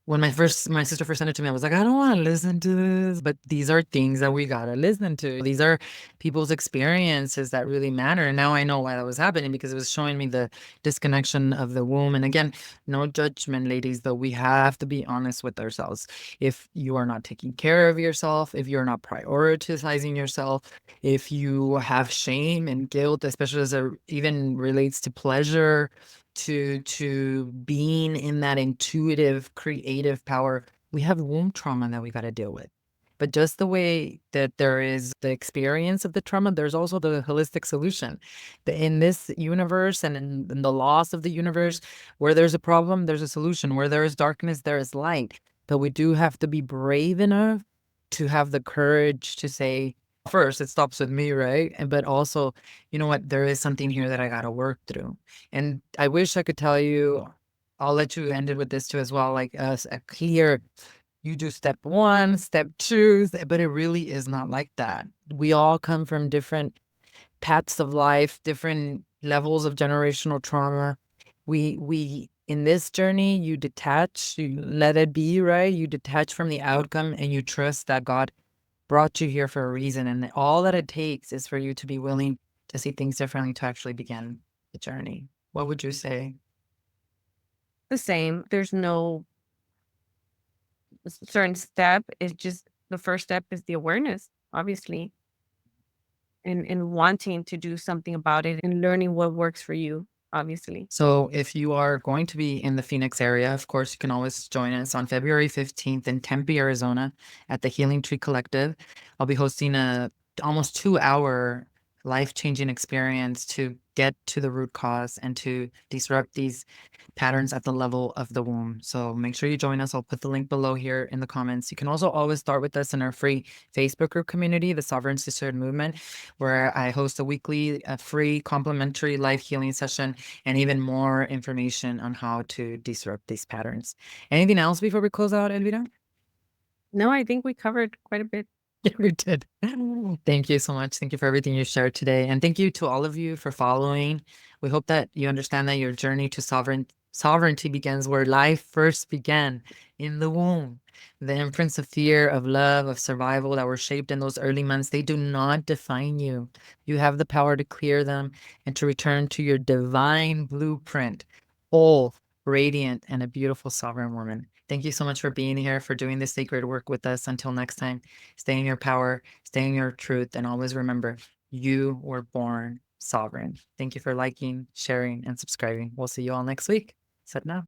when my sister first sent it to me, I was like, "I don't wanna listen to this," but these are things that we gotta listen to. These are people's experiences that really matter, and now I know why that was happening because it was showing me the disconnection of the womb, and again, no judgment, ladies, though we have to be honest with ourselves. If you are not taking care of yourself, if you're not prioritizing yourself, if you have shame and guilt, especially as it even relates to pleasure, to being in that intuitive, creative power, we have womb trauma that we got to deal with. But just the way that there is the experience of the trauma, there's also the holistic solution. In this universe and in the laws of the universe, where there's a problem, there's a solution. Where there is darkness, there is light. But we do have to be brave enough to have the courage to say, first, it stops with me, right? But also, you know what? There is something here that I got to work through. And I wish I could tell you, I'll let you end it with this too as well, like a clear, you do step one, step two, but it really is not like that. We all come from different paths of life, different levels of generational trauma. We in this journey, you detach, you let it be, right? You detach from the outcome and you trust that God brought you here for a reason. And all that it takes is for you to be willing to see things differently to actually begin the journey. What would you say? The same. There's no certain step. It's just the first step is the awareness, obviously, and wanting to do something about it and learning what works for you, obviously. So, if you are going to be in the Phoenix area, of course, you can always join us on February 15th in Tempe, Arizona at the Healing Tree Collective. I'll be hosting a almost 2-hour life-changing experience to get to the root cause and to disrupt these patterns at the level of the womb. So make sure you join us. I'll put the link below here in the comments. You can also always start with us in our free Facebook group community, the Sovereign Sisterhood Movement, where I host a weekly free complimentary life healing session and even more information on how to disrupt these patterns. Anything else before we close out, Elvira? No, I think we covered quite a bit. Yeah, we did. Thank you so much. Thank you for everything you shared today. And thank you to all of you for following. We hope that you understand that your journey to sovereignty begins where life first began, in the womb. The imprints of fear, of love, of survival that were shaped in those early months, they do not define you. You have the power to clear them and to return to your divine blueprint, whole, radiant, and a beautiful sovereign woman. Thank you so much for being here, for doing this sacred work with us. Until next time. Stay in your power, stay in your truth, and always remember you were born sovereign. Thank you for liking, sharing, and subscribing. We'll see you all next week. Set now.